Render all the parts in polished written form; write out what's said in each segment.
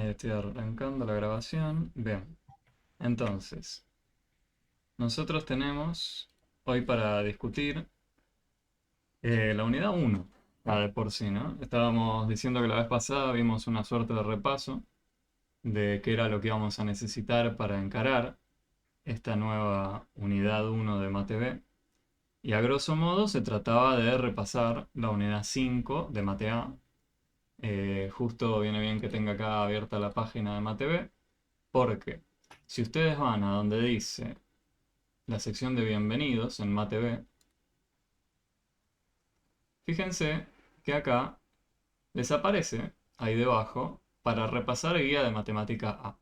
Estoy arrancando la grabación. Bien. Entonces, nosotros tenemos hoy para discutir la unidad uno, la de por sí, ¿no? Estábamos diciendo que la vez pasada vimos una suerte de repaso de qué era lo que íbamos a necesitar para encarar esta nueva unidad uno de MateB. Y a grosso modo se trataba de repasar la unidad 5 de Mate A. Justo viene bien que tenga acá abierta la página de MateB, porque si ustedes van a donde dice la sección de bienvenidos en MateB, fíjense que acá les aparece ahí debajo para repasar guía de matemática A.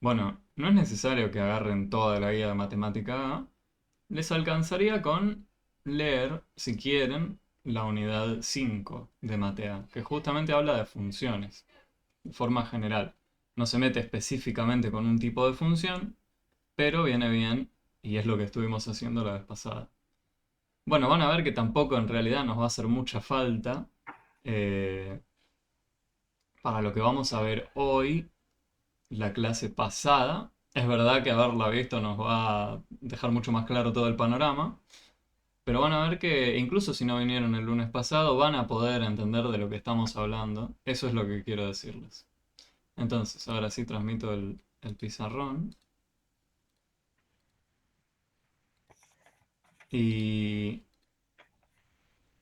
Bueno, no es necesario que agarren toda la guía de matemática A, les alcanzaría con leer, si quieren, la unidad 5 de Mate A, que justamente habla de funciones, de forma general. No se mete específicamente con un tipo de función, pero viene bien, y es lo que estuvimos haciendo la vez pasada. Bueno, van a ver que tampoco en realidad nos va a hacer mucha falta eh, para lo que vamos a ver hoy, la clase pasada. Es verdad que haberla visto nos va a dejar mucho más claro todo el panorama, pero van a ver que incluso si no vinieron el lunes pasado, van a poder entender de lo que estamos hablando. Eso es lo que quiero decirles. Entonces, ahora sí transmito el pizarrón. Y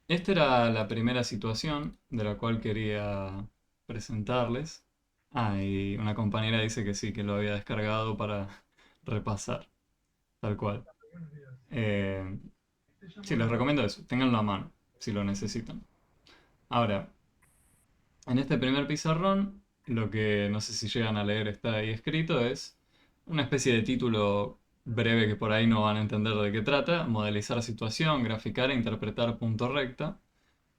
esta era la primera situación de la cual quería presentarles. Ah, y una compañera dice que sí, que lo había descargado para repasar, tal cual. Eh, sí, les recomiendo eso, ténganlo a mano, si lo necesitan. Ahora, en este primer pizarrón, lo que no sé si llegan a leer está ahí escrito es una especie de título breve que por ahí no van a entender de qué trata: modelizar situación, graficar e interpretar punto recta.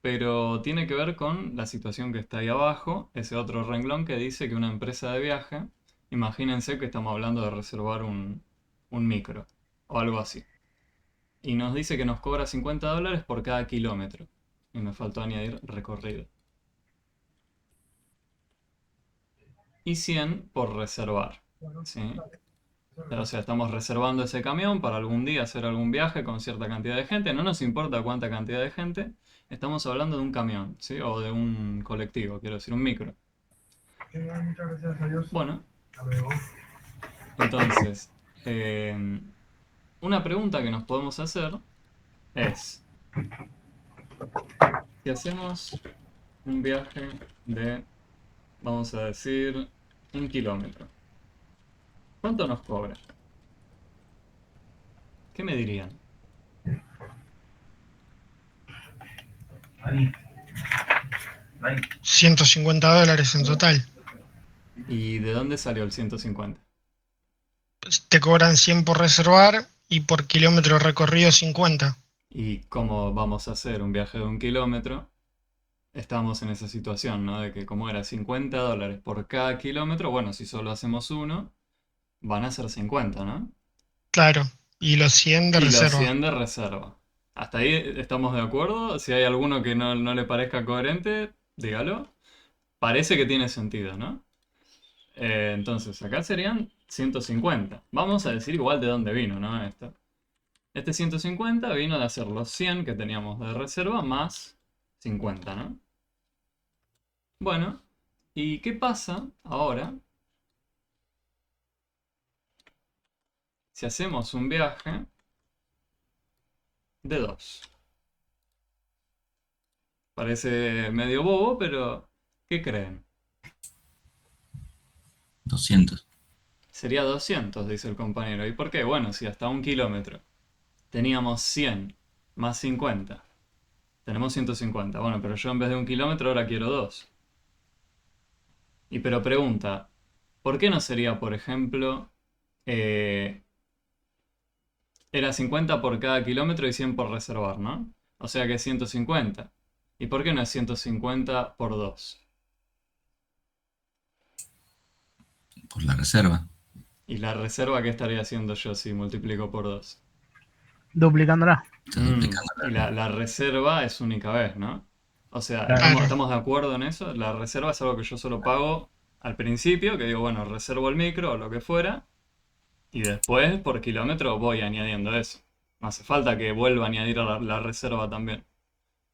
Pero tiene que ver con la situación que está ahí abajo, ese otro renglón que dice que una empresa de viaje, imagínense que estamos hablando de reservar un micro o algo así, y nos dice que nos cobra $50 por cada kilómetro. Y me faltó añadir recorrido. Y 100 por reservar. ¿Sí? O sea, estamos reservando ese camión para algún día hacer algún viaje con cierta cantidad de gente. No nos importa cuánta cantidad de gente. Estamos hablando de un camión, ¿sí? O de un colectivo, quiero decir, un micro. Muchas gracias a Dios. Bueno, Hasta luego. entonces, una pregunta que nos podemos hacer es, si hacemos un viaje de, vamos a decir, 1 kilómetro, ¿cuánto nos cobra? ¿Qué me dirían? Ahí, ahí. $150 en total. ¿Y de dónde salió el 150? Pues te cobran 100 por reservar y por kilómetro recorrido 50. ¿Y cómo vamos a hacer un viaje de 1 kilómetro? Estamos en esa situación, ¿no? De que como era $50 por cada kilómetro, bueno, si solo hacemos uno, van a ser 50, ¿no? Claro. Y los 100 de Y los reserva. 100 de reserva. ¿Hasta ahí estamos de acuerdo? Si hay alguno que no le parezca coherente, dígalo. Parece que tiene sentido, ¿no? Entonces, acá serían 150. Vamos a decir igual de dónde vino, ¿no? Este 150 vino de hacer los 100 que teníamos de reserva más 50, ¿no? Bueno, ¿y qué pasa ahora si hacemos un viaje de 2? Parece medio bobo, pero ¿qué creen? 200. Sería 200, dice el compañero. ¿Y por qué? Bueno, si hasta 1 kilómetro teníamos 100 más 50, tenemos 150. Bueno, pero yo en vez de 1 kilómetro ahora quiero 2. Y pero pregunta, ¿por qué no sería, por ejemplo, eh, era 50 por cada kilómetro y 100 por reservar, ¿no? O sea que es 150. ¿Y por qué no es 150 por 2? Por la reserva. ¿Y la reserva qué estaría haciendo yo si multiplico por 2? Duplicándola. Está duplicando. Y la reserva es única vez, ¿no? O sea, Claro. ¿estamos, Claro. estamos de acuerdo en eso? La reserva es algo que yo solo pago al principio, que digo, bueno, reservo el micro o lo que fuera, y después por kilómetro voy añadiendo eso. No hace falta que vuelva a añadir la reserva también.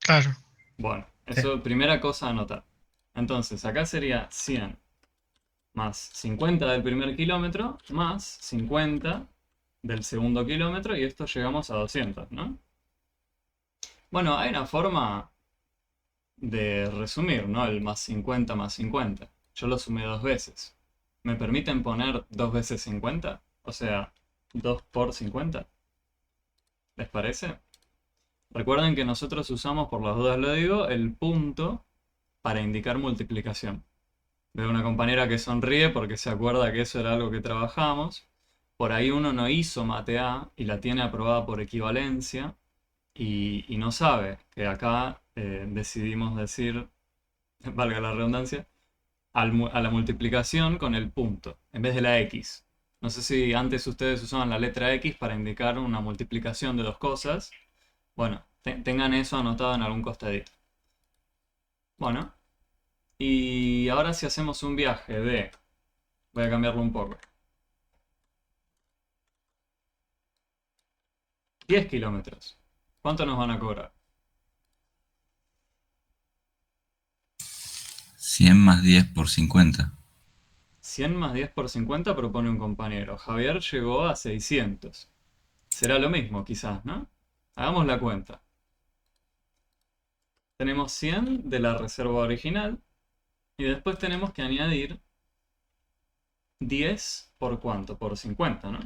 Claro. Bueno, Sí. eso primera cosa a anotar. Entonces, acá sería 100 más 50 del primer kilómetro más 50 del segundo kilómetro y esto llegamos a 200, ¿no? Bueno, hay una forma de resumir, ¿no? El más 50 más 50. Yo lo sumé dos veces. ¿Me permiten poner 2 veces 50? O sea, 2 por 50. ¿Les parece? Recuerden que nosotros usamos, por las dudas lo digo, el punto para indicar multiplicación. Veo una compañera que sonríe porque se acuerda que eso era algo que trabajamos. Por ahí uno no hizo mate A y la tiene aprobada por equivalencia y no sabe que acá decidimos decir, valga la redundancia, a la multiplicación con el punto en vez de la X. No sé si antes ustedes usaban la letra X para indicar una multiplicación de dos cosas. Bueno, tengan eso anotado en algún costadito. Bueno, y ahora si hacemos un viaje de... Voy a cambiarlo un poco. 10 kilómetros. ¿Cuánto nos van a cobrar? 100 más 10 por 50. 100 más 10 por 50 propone un compañero. Javier llegó a 600. Será lo mismo, quizás, ¿no? Hagamos la cuenta. Tenemos 100 de la reserva original y después tenemos que añadir 10 por cuánto, por 50, ¿no?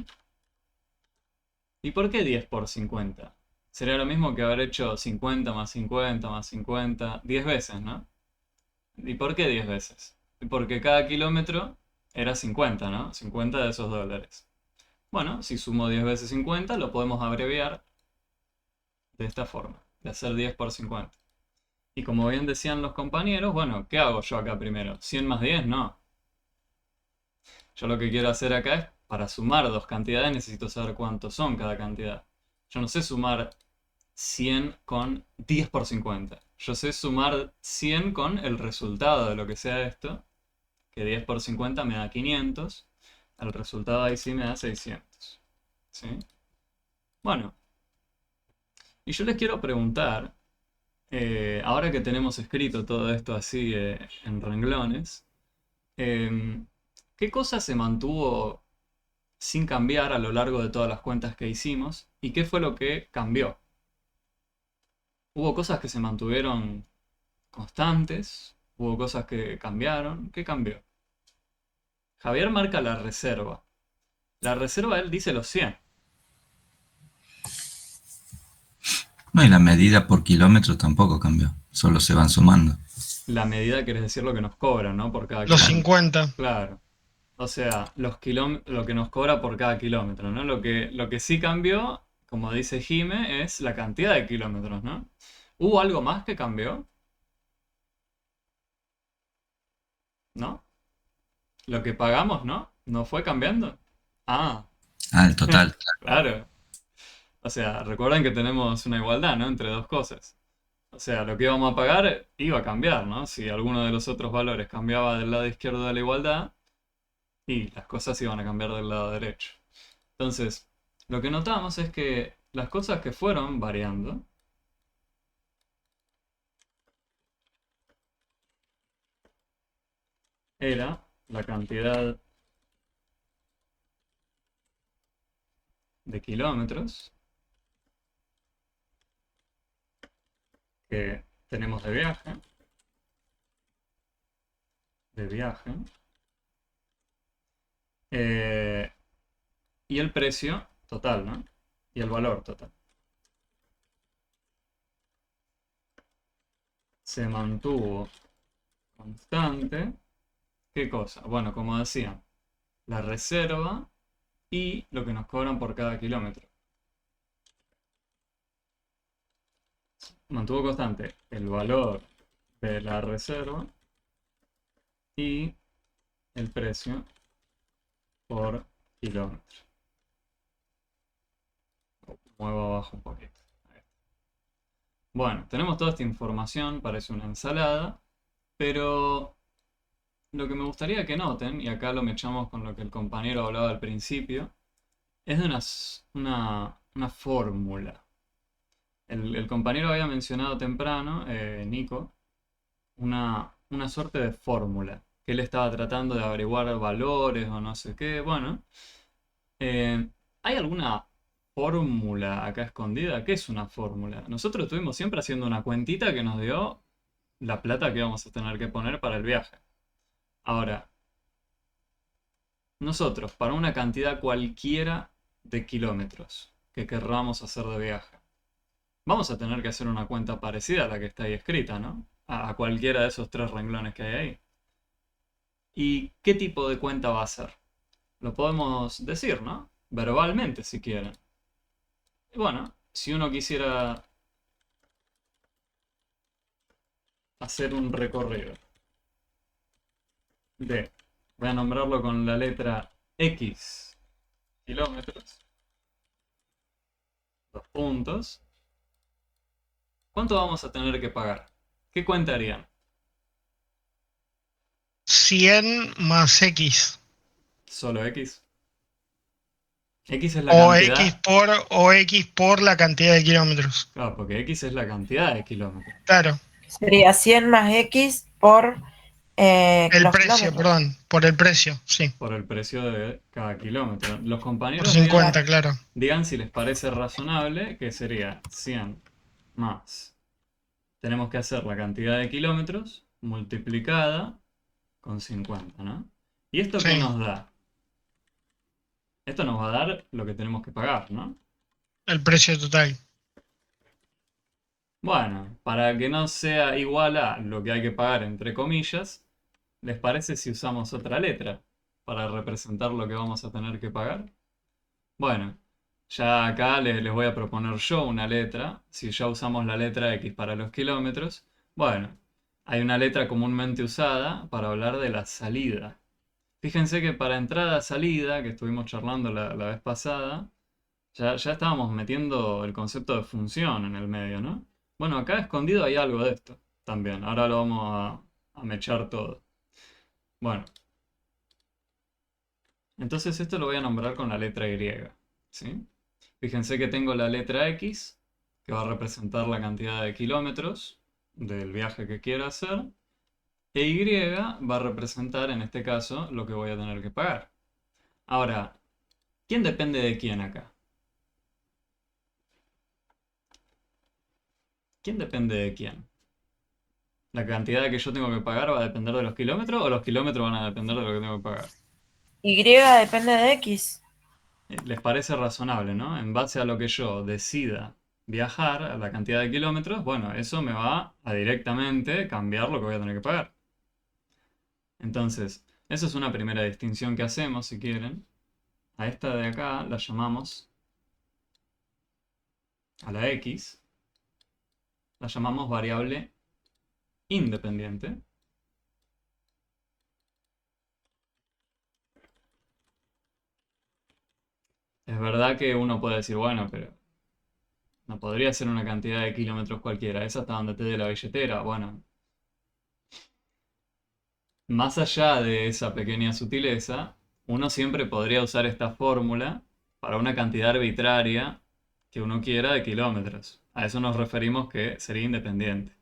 ¿Y por qué 10 por 50? Sería lo mismo que haber hecho 50 más 50 más 50, 10 veces, ¿no? ¿Y por qué 10 veces? Porque cada kilómetro era 50, ¿no? 50 de esos dólares. Bueno, si sumo 10 veces 50, lo podemos abreviar de esta forma, de hacer 10 por 50. Y como bien decían los compañeros, bueno, ¿qué hago yo acá primero? ¿100 más 10? No. Yo lo que quiero hacer acá es, para sumar dos cantidades, necesito saber cuántos son cada cantidad. Yo no sé sumar 100 con 10 por 50. Yo sé sumar 100 con el resultado de lo que sea esto, que 10 por 50 me da 500. El resultado ahí sí me da 600. ¿Sí? Bueno, y yo les quiero preguntar, ahora que tenemos escrito todo esto así en renglones, ¿qué cosa se mantuvo sin cambiar a lo largo de todas las cuentas que hicimos? ¿Y qué fue lo que cambió? ¿Hubo cosas que se mantuvieron constantes? ¿Hubo cosas que cambiaron? ¿Qué cambió? Javier marca la reserva. La reserva él dice los 100. No, y la medida por kilómetro tampoco cambió. Solo se van sumando. La medida quiere decir lo que nos cobran, ¿no? Por cada Los kilómetro. 50. Claro. O sea, lo que nos cobra por cada kilómetro, ¿no? Lo que sí cambió, como dice Jime, es la cantidad de kilómetros, ¿no? ¿Hubo algo más que cambió? ¿No? Lo que pagamos, ¿no? ¿No fue cambiando? Ah, Ah, el total. claro. O sea, recuerden que tenemos una igualdad, ¿no? Entre dos cosas. O sea, lo que íbamos a pagar iba a cambiar, ¿no? Si alguno de los otros valores cambiaba del lado izquierdo de la igualdad, y las cosas iban a cambiar del lado derecho. Entonces, lo que notamos es que las cosas que fueron variando era la cantidad de kilómetros que tenemos de viaje, eh, y el precio total, ¿no? Y el valor total. Se mantuvo constante. ¿Qué cosa? Bueno, como decía, la reserva y lo que nos cobran por cada kilómetro. Mantuvo constante el valor de la reserva y el precio por kilómetro. Muevo abajo un poquito. Bueno, tenemos toda esta información, parece una ensalada, pero lo que me gustaría que noten, y acá lo mechamos con lo que el compañero hablaba al principio, es de una fórmula. El compañero había mencionado temprano, Nico, una suerte de fórmula, que él estaba tratando de averiguar valores o no sé qué. Bueno, ¿hay alguna fórmula acá escondida? ¿Qué es una fórmula? Nosotros estuvimos siempre haciendo una cuentita que nos dio la plata que íbamos a tener que poner para el viaje. Ahora, nosotros, para una cantidad cualquiera de kilómetros que querramos hacer de viaje, vamos a tener que hacer una cuenta parecida a la que está ahí escrita, ¿no? A cualquiera de esos 3 renglones que hay ahí. ¿Y qué tipo de cuenta va a ser? Lo podemos decir, ¿no? Verbalmente, si quieren. Y bueno, si uno quisiera hacer un recorrido de, voy a nombrarlo con la letra X kilómetros, 2 puntos, ¿cuánto vamos a tener que pagar? ¿Qué cuenta harían? 100 más X. ¿Solo X? X es la O X cantidad. o X por la cantidad de kilómetros. Claro, porque X es la cantidad de kilómetros. Claro. Sería 100 más X por El los precio, kilómetros. perdón. Por el precio, sí. Por el precio de cada kilómetro. Los Por compañeros 50, claro. digan si les parece razonable, que sería 100 más. Tenemos que hacer la cantidad de kilómetros multiplicada con 50, ¿no? ¿Y esto qué Sí. nos da? Esto nos va a dar lo que tenemos que pagar, ¿no? El precio total. Bueno, para que no sea igual a lo que hay que pagar entre comillas, ¿les parece si usamos otra letra para representar lo que vamos a tener que pagar? Bueno, ya acá les voy a proponer yo una letra. Si ya usamos la letra X para los kilómetros, bueno, hay una letra comúnmente usada para hablar de la salida. Fíjense que para entrada-salida, que estuvimos charlando la vez pasada, ya estábamos metiendo el concepto de función en el medio, ¿no? Bueno, acá escondido hay algo de esto también. Ahora lo vamos a mechar todo. Bueno, entonces esto lo voy a nombrar con la letra Y, ¿sí? Fíjense que tengo la letra X, que va a representar la cantidad de kilómetros del viaje que quiero hacer, e Y va a representar, en este caso, lo que voy a tener que pagar. Ahora, ¿quién depende de quién acá? ¿Quién depende de quién? ¿La cantidad que yo tengo que pagar va a depender de los kilómetros o los kilómetros van a depender de lo que tengo que pagar? Y depende de X. Les parece razonable, ¿no? En base a lo que yo decida viajar, a la cantidad de kilómetros, bueno, eso me va a directamente cambiar lo que voy a tener que pagar. Entonces, esa es una primera distinción que hacemos, si quieren. A esta de acá la llamamos, a la X, la llamamos variable independiente. Es verdad que uno puede decir, bueno, pero no podría ser una cantidad de kilómetros cualquiera, es hasta donde te dé la billetera. Bueno, más allá de esa pequeña sutileza, uno siempre podría usar esta fórmula para una cantidad arbitraria que uno quiera de kilómetros. A eso nos referimos que sería independiente,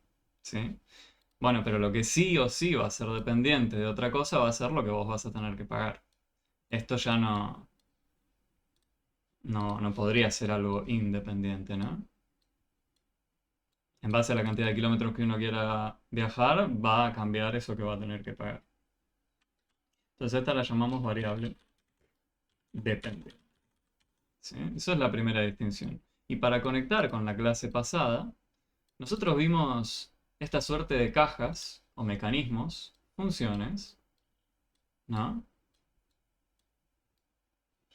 ¿sí? Bueno, pero lo que sí o sí va a ser dependiente de otra cosa va a ser lo que vos vas a tener que pagar. Esto ya no podría ser algo independiente, ¿no? En base a la cantidad de kilómetros que uno quiera viajar, va a cambiar eso que va a tener que pagar. Entonces esta la llamamos variable dependiente, ¿sí? Esa es la primera distinción. Y para conectar con la clase pasada, nosotros vimos esta suerte de cajas o mecanismos, funciones, ¿no?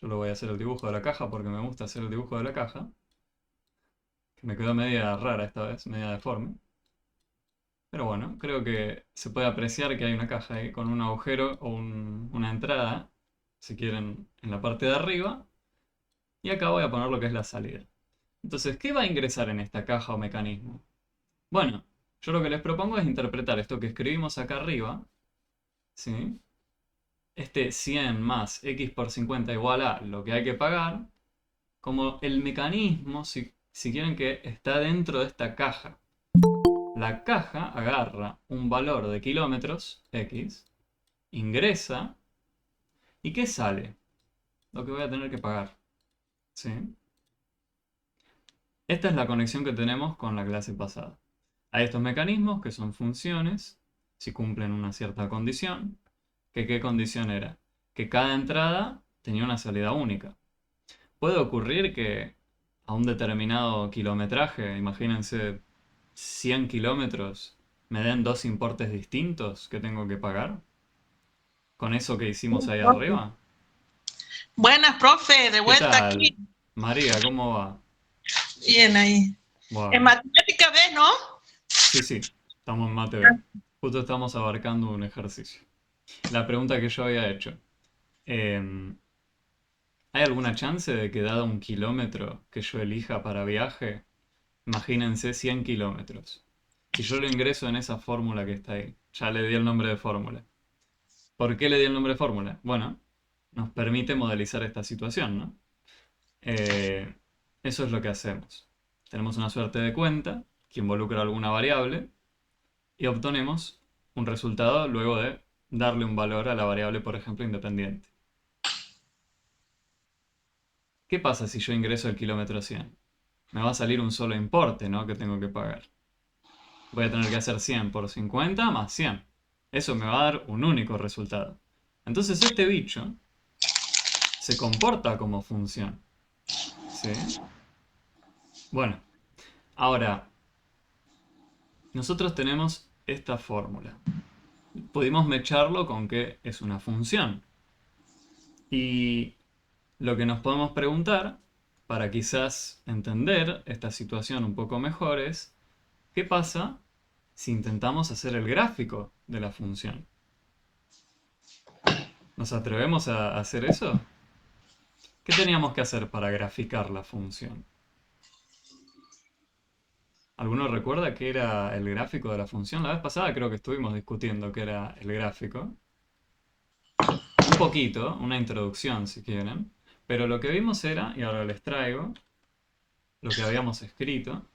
Yo lo voy a hacer el dibujo de la caja porque me gusta hacer el dibujo de la caja. Que me quedó media rara esta vez, media deforme. Pero bueno, creo que se puede apreciar que hay una caja ahí con un agujero o una entrada, si quieren, en la parte de arriba. Y acá voy a poner lo que es la salida. Entonces, ¿qué va a ingresar en esta caja o mecanismo? Bueno, yo lo que les propongo es interpretar esto que escribimos acá arriba ¿sí? Este 100 más x por 50 igual a lo que hay que pagar, como el mecanismo, si quieren, que está dentro de esta caja. La caja agarra un valor de kilómetros, x, ingresa, ¿y qué sale? Lo que voy a tener que pagar, ¿sí? Esta es la conexión que tenemos con la clase pasada. Hay estos mecanismos que son funciones, si cumplen una cierta condición. ¿Qué condición era? Que cada entrada tenía una salida única. Puede ocurrir que a un determinado kilometraje, imagínense 100 kilómetros, me den dos importes distintos que tengo que pagar. Con eso que hicimos ahí arriba. Buenas, profe, de ¿Qué vuelta tal? aquí. María, ¿cómo va? Bien ahí. Bueno, En matemática B, ¿no? sí, estamos en Mate B. Justo estamos abarcando un ejercicio. La pregunta que yo había hecho. ¿Hay alguna chance de que dado un kilómetro que yo elija para viaje, imagínense 100 kilómetros, si yo lo ingreso en esa fórmula que está ahí, ya le di el nombre de fórmula? ¿Por qué le di el nombre de fórmula? Bueno, nos permite modelizar esta situación, ¿no? Eso es lo que hacemos. Tenemos una suerte de cuenta que involucra alguna variable y obtenemos un resultado luego de darle un valor a la variable, por ejemplo, independiente. ¿Qué pasa si yo ingreso el kilómetro 100? Me va a salir un solo importe, ¿no? Que tengo que pagar. Voy a tener que hacer 100 por 50 más 100. Eso me va a dar un único resultado. Entonces este bicho se comporta como función, ¿sí? Bueno, ahora, nosotros tenemos esta fórmula. Pudimos mecharlo con que es una función. Y lo que nos podemos preguntar, para quizás entender esta situación un poco mejor, es ¿qué pasa si intentamos hacer el gráfico de la función? ¿Nos atrevemos a hacer eso? ¿Qué teníamos que hacer para graficar la función? ¿Alguno recuerda qué era el gráfico de la función? La vez pasada creo que estuvimos discutiendo qué era el gráfico. Un poquito, una introducción si quieren. Pero lo que vimos era, y ahora les traigo, lo que habíamos escrito.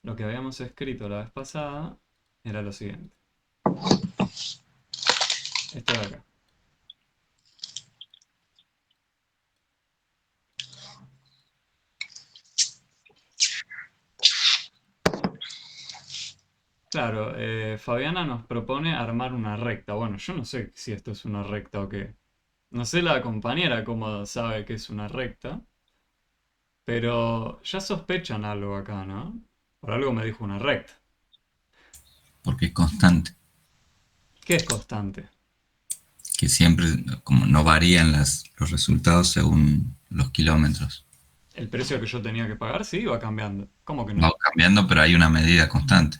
Lo que habíamos escrito la vez pasada era lo siguiente. Esto de acá. Claro, Fabiana nos propone armar una recta. Bueno, yo no sé si esto es una recta o qué. No sé la compañera cómo sabe que es una recta, pero ya sospechan algo acá, ¿no? Por algo me dijo una recta. Porque es constante, ¿Qué es constante? que siempre, como no varían los resultados según los kilómetros. ¿El precio que yo tenía que pagar? Sí, va cambiando. ¿Cómo que Va no? cambiando, pero hay una medida constante.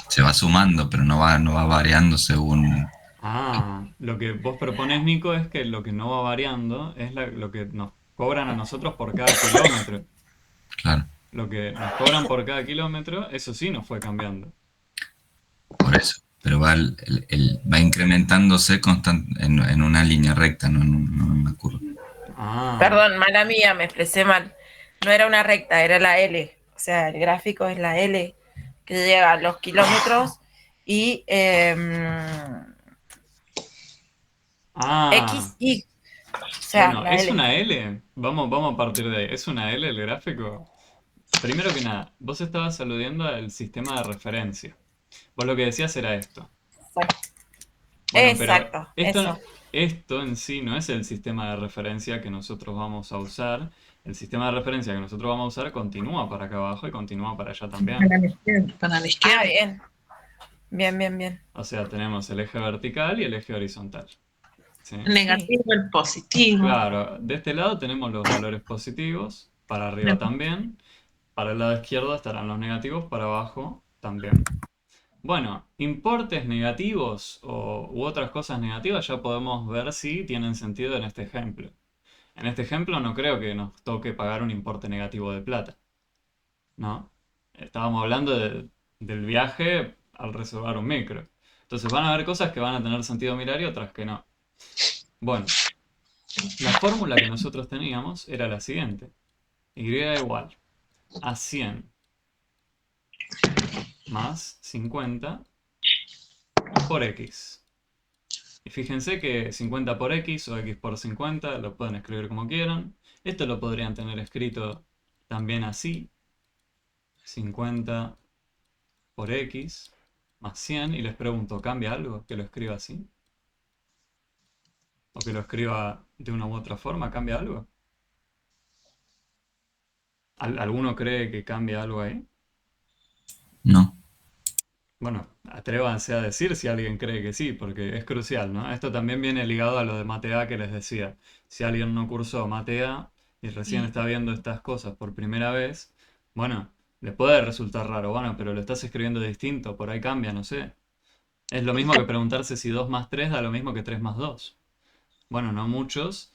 Se va sumando, pero no va variando según... Ah, lo que vos proponés, Nico, es que lo que no va variando es lo que nos cobran a nosotros por cada kilómetro. Claro, Lo que nos cobran por cada kilómetro, eso sí nos fue cambiando. por eso. Pero va incrementándose en una línea recta, no en una curva. Ah, Perdón, mala mía, me expresé mal. No era una recta, era la L. O sea, el gráfico es la L que llega a los kilómetros y ah. X, Y. O sea, Bueno, la ¿es L. una L? Vamos a partir de ahí. ¿Es una L el gráfico? Primero que nada, vos estabas aludiendo al sistema de referencia. Vos lo que decías era esto. Bueno, pero Exacto, eso. esto en sí no es el sistema de referencia que nosotros vamos a usar. El sistema de referencia que nosotros vamos a usar continúa para acá abajo y continúa para allá también. Para la izquierda. Ah, bien. Bien, bien, bien. O sea, tenemos el eje vertical y el eje horizontal. ¿Sí? El negativo, el positivo. Claro, de este lado tenemos los valores positivos, para arriba también. Para el lado izquierdo estarán los negativos, para abajo también. Bueno, importes negativos u otras cosas negativas ya podemos ver si tienen sentido en este ejemplo. En este ejemplo no creo que nos toque pagar un importe negativo de plata, ¿no? Estábamos hablando del viaje al reservar un micro. Entonces van a haber cosas que van a tener sentido mirar y otras que no. Bueno, la fórmula que nosotros teníamos era la siguiente. Y igual a 100 más 50 por x. Y fíjense que 50 por x o x por 50 lo pueden escribir como quieran. Esto lo podrían tener escrito también así. 50 por x más 100. Y les pregunto, ¿cambia algo que lo escriba así? ¿O que lo escriba de una u otra forma? ¿Cambia algo? ¿Alguno cree que cambia algo ahí? No. Bueno, atrévanse a decir si alguien cree que sí, porque es crucial, ¿no? Esto también viene ligado a lo de Mate A que les decía. Si alguien no cursó Mate A y recién está viendo estas cosas por primera vez, bueno, le puede resultar raro, bueno, pero lo estás escribiendo distinto, por ahí cambia, no sé. Es lo mismo que preguntarse si 2 más 3 da lo mismo que 3 más 2. Bueno, no muchos,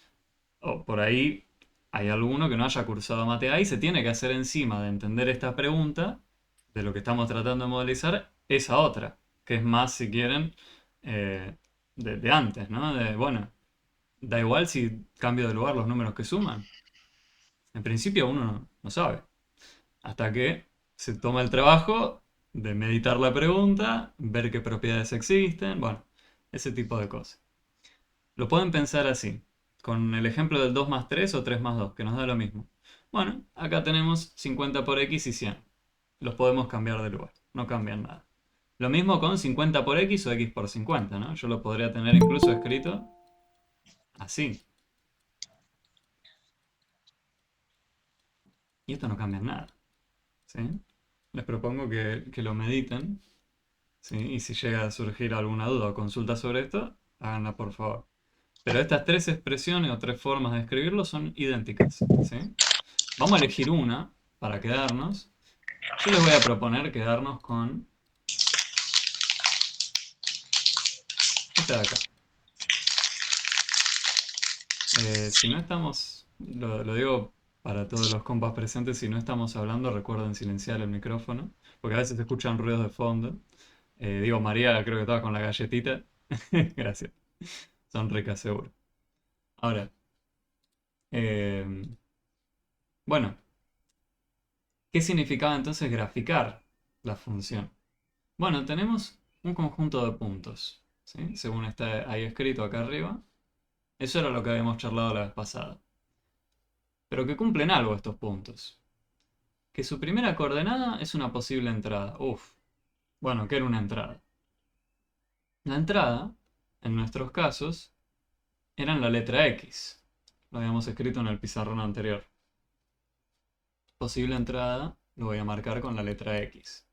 o por ahí hay alguno que no haya cursado Mate A y se tiene que hacer encima de entender esta pregunta, de lo que estamos tratando de modelizar, esa otra, que es más, si quieren, de antes, ¿no? Bueno, da igual si cambio de lugar los números que suman. En principio uno no sabe, hasta que se toma el trabajo de meditar la pregunta, ver qué propiedades existen, bueno, ese tipo de cosas. Lo pueden pensar así, con el ejemplo del 2 más 3 o 3 más 2, que nos da lo mismo. Bueno, acá tenemos 50 por x y 100. Los podemos cambiar de lugar, no cambian nada. Lo mismo con 50 por x o x por 50, ¿no? Yo lo podría tener incluso escrito así. Y esto no cambia nada, ¿sí? Les propongo que lo mediten, ¿sí? Y si llega a surgir alguna duda o consulta sobre esto, háganla por favor. Pero estas tres expresiones o tres formas de escribirlo son idénticas, ¿sí? Vamos a elegir una para quedarnos. Yo les voy a proponer quedarnos con esta de acá. Si no estamos, lo digo para todos los compas presentes, si no estamos hablando, recuerden silenciar el micrófono, porque a veces se escuchan ruidos de fondo. Digo, María, creo que estaba con la galletita. Gracias. Son ricas, seguro. Ahora, bueno, ¿qué significaba entonces graficar la función? Bueno, tenemos un conjunto de puntos, ¿sí? Según está ahí escrito acá arriba. Eso era lo que habíamos charlado la vez pasada. Pero que cumplen algo estos puntos. Que su primera coordenada es una posible entrada. Uf. Bueno, ¿qué era una entrada? La entrada, en nuestros casos, era en la letra X. Lo habíamos escrito en el pizarrón anterior. Posible entrada lo voy a marcar con la letra X.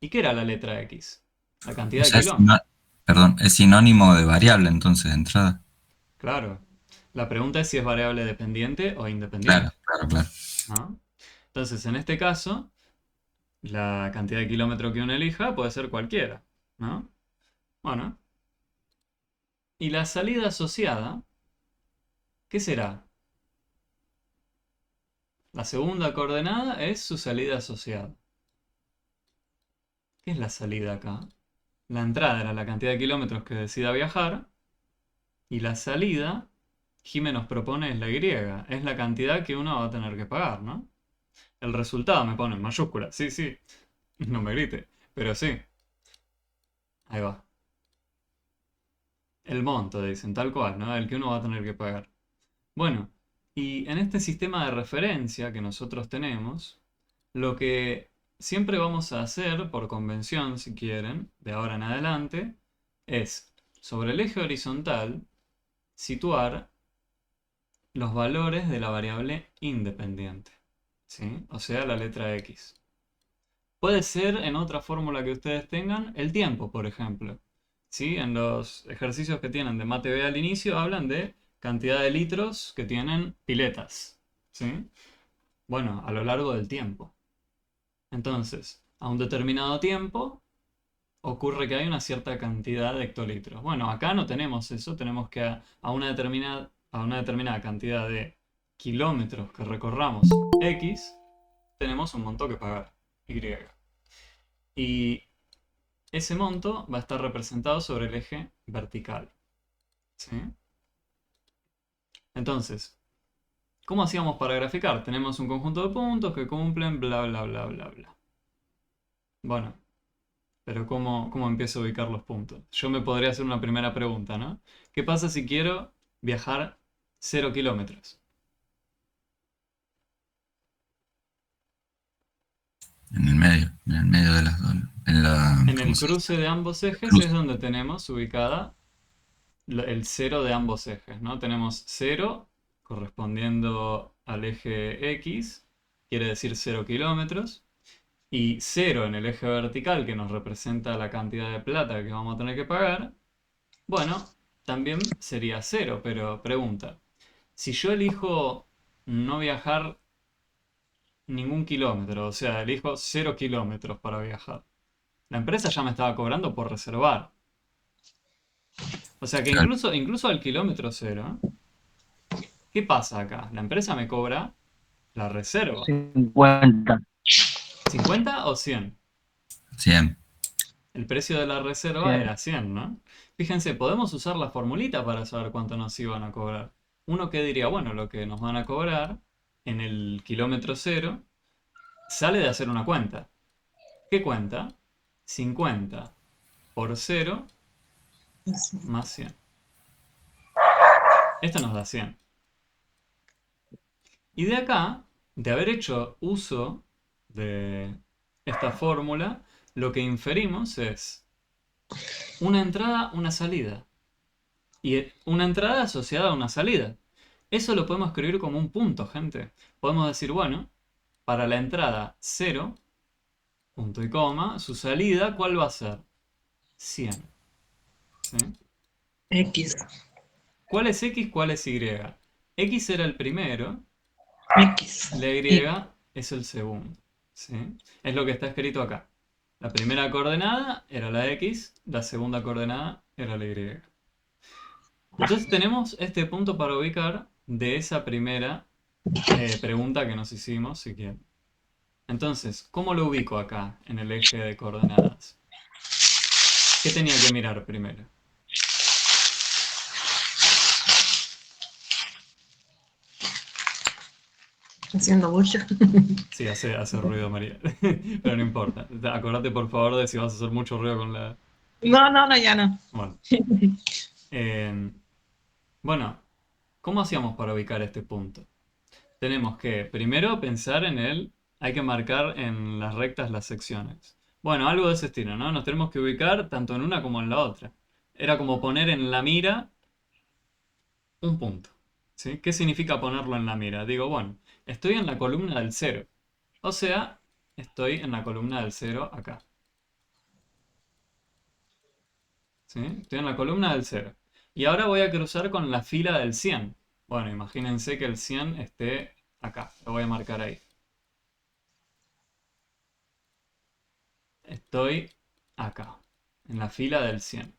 ¿Y qué era la letra X? La cantidad O de sea, kilómetros. perdón, es sinónimo de variable entonces de entrada. Claro. La pregunta es si es variable dependiente o independiente, Claro, claro, claro. ¿no? Entonces, en este caso, la cantidad de kilómetros que uno elija puede ser cualquiera, ¿no? Bueno. ¿Y la salida asociada? ¿Qué será? La segunda coordenada es su salida asociada. ¿Qué es la salida acá? La entrada era la cantidad de kilómetros que decida viajar. Y la salida, Jimé nos propone, es la Y. Es la cantidad que uno va a tener que pagar, ¿no? El resultado me pone en mayúscula. Sí, sí. No me grite. Pero sí. Ahí va. El monto, dicen, tal cual, ¿no? El que uno va a tener que pagar. Bueno, y en este sistema de referencia que nosotros tenemos, lo que siempre vamos a hacer, por convención si quieren, de ahora en adelante, es sobre el eje horizontal situar los valores de la variable independiente, ¿sí? O sea, la letra X. Puede ser en otra fórmula que ustedes tengan el tiempo, por ejemplo. ¿Sí? En los ejercicios que tienen de Mate B al inicio hablan de cantidad de litros que tienen piletas, ¿sí? Bueno, a lo largo del tiempo. Entonces, a un determinado tiempo ocurre que hay una cierta cantidad de hectolitros. Bueno, acá no tenemos eso, tenemos que a una determinada cantidad de kilómetros que recorramos X, tenemos un monto que pagar, Y. Y ese monto va a estar representado sobre el eje vertical. ¿Sí? Entonces, ¿cómo hacíamos para graficar? Tenemos un conjunto de puntos que cumplen bla bla bla bla bla. Bueno, pero ¿cómo empiezo a ubicar los puntos? Yo me podría hacer una primera pregunta, ¿no? ¿Qué pasa si quiero viajar 0 kilómetros? En el medio de las dos. En ¿Cómo el se cruce de ambos ejes Cruce. es donde tenemos ubicada el 0 de ambos ejes, ¿no? Tenemos 0 correspondiendo al eje X, quiere decir 0 kilómetros, y 0 en el eje vertical, que nos representa la cantidad de plata que vamos a tener que pagar. Bueno, también sería 0, pero pregunta, si yo elijo no viajar ningún kilómetro, o sea, elijo 0 kilómetros para viajar, la empresa ya me estaba cobrando por reservar. O sea que Claro. incluso al kilómetro 0, ¿qué pasa acá? La empresa me cobra la reserva. 50. ¿50 o 100? 100. El precio de la reserva 100. era 100, ¿no? Fíjense, podemos usar la formulita para saber cuánto nos iban a cobrar. Uno que diría, bueno, lo que nos van a cobrar en el kilómetro 0 sale de hacer una cuenta. ¿Qué cuenta? 50 por 0 más 100. Esto nos da 100. Y de acá, de haber hecho uso de esta fórmula, lo que inferimos es una entrada, una salida. Y una entrada asociada a una salida. Eso lo podemos escribir como un punto, gente. Podemos decir, bueno, para la entrada 0, punto y coma, su salida, ¿cuál va a ser? 100. ¿Sí? X. ¿Cuál es X? ¿Cuál es Y? X era el primero, X. la Y es el segundo. ¿Sí? Es lo que está escrito acá. La primera coordenada era la X, la segunda coordenada era la Y. Entonces tenemos este punto para ubicar de esa primera pregunta que nos hicimos, si quieren. Entonces, ¿cómo lo ubico acá en el eje de coordenadas? ¿Qué tenía que mirar primero? Haciendo mucho. Sí, hace ruido, María. Pero no importa. Acordate, por favor, de si vas a hacer mucho ruido con la... No, ya no. Bueno. Bueno, ¿cómo hacíamos para ubicar este punto? Tenemos que primero pensar en el... Hay que marcar en las rectas las secciones. Bueno, algo de ese estilo, ¿no? Nos tenemos que ubicar tanto en una como en la otra. Era como poner en la mira un punto. ¿Sí? ¿Qué significa ponerlo en la mira? Digo, bueno, estoy en la columna del 0. O sea, estoy en la columna del 0 acá. ¿Sí? Estoy en la columna del 0. Y ahora voy a cruzar con la fila del 100. Bueno, imagínense que el 100 esté acá. Lo voy a marcar ahí. Estoy acá, en la fila del 100.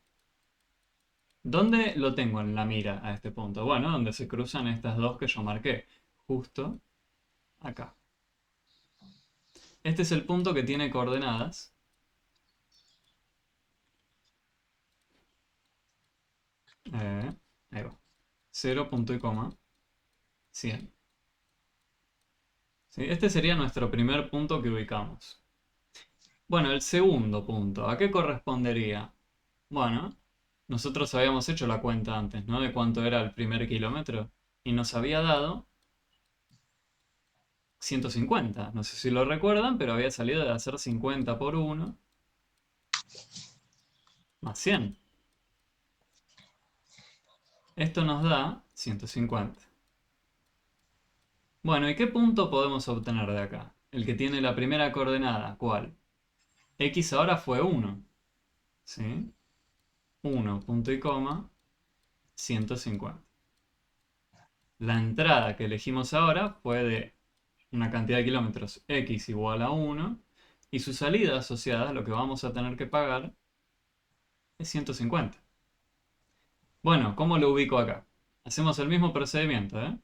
¿Dónde lo tengo en la mira a este punto? Bueno, donde se cruzan estas dos que yo marqué. Justo acá. Este es el punto que tiene coordenadas. Ahí va. 0, punto y coma, 100. ¿Sí? Este sería nuestro primer punto que ubicamos. Bueno, el segundo punto, ¿a qué correspondería? Bueno, nosotros habíamos hecho la cuenta antes, ¿no? De cuánto era el primer kilómetro. Y nos había dado 150. No sé si lo recuerdan, pero había salido de hacer 50 por 1 más 100. Esto nos da 150. Bueno, ¿y qué punto podemos obtener de acá? El que tiene la primera coordenada, ¿cuál? X ahora fue 1. ¿Sí? 1, punto y coma, 150. La entrada que elegimos ahora fue de una cantidad de kilómetros X igual a 1. Y su salida asociada, lo que vamos a tener que pagar, es 150. Bueno, ¿cómo lo ubico acá? Hacemos el mismo procedimiento, ¿eh?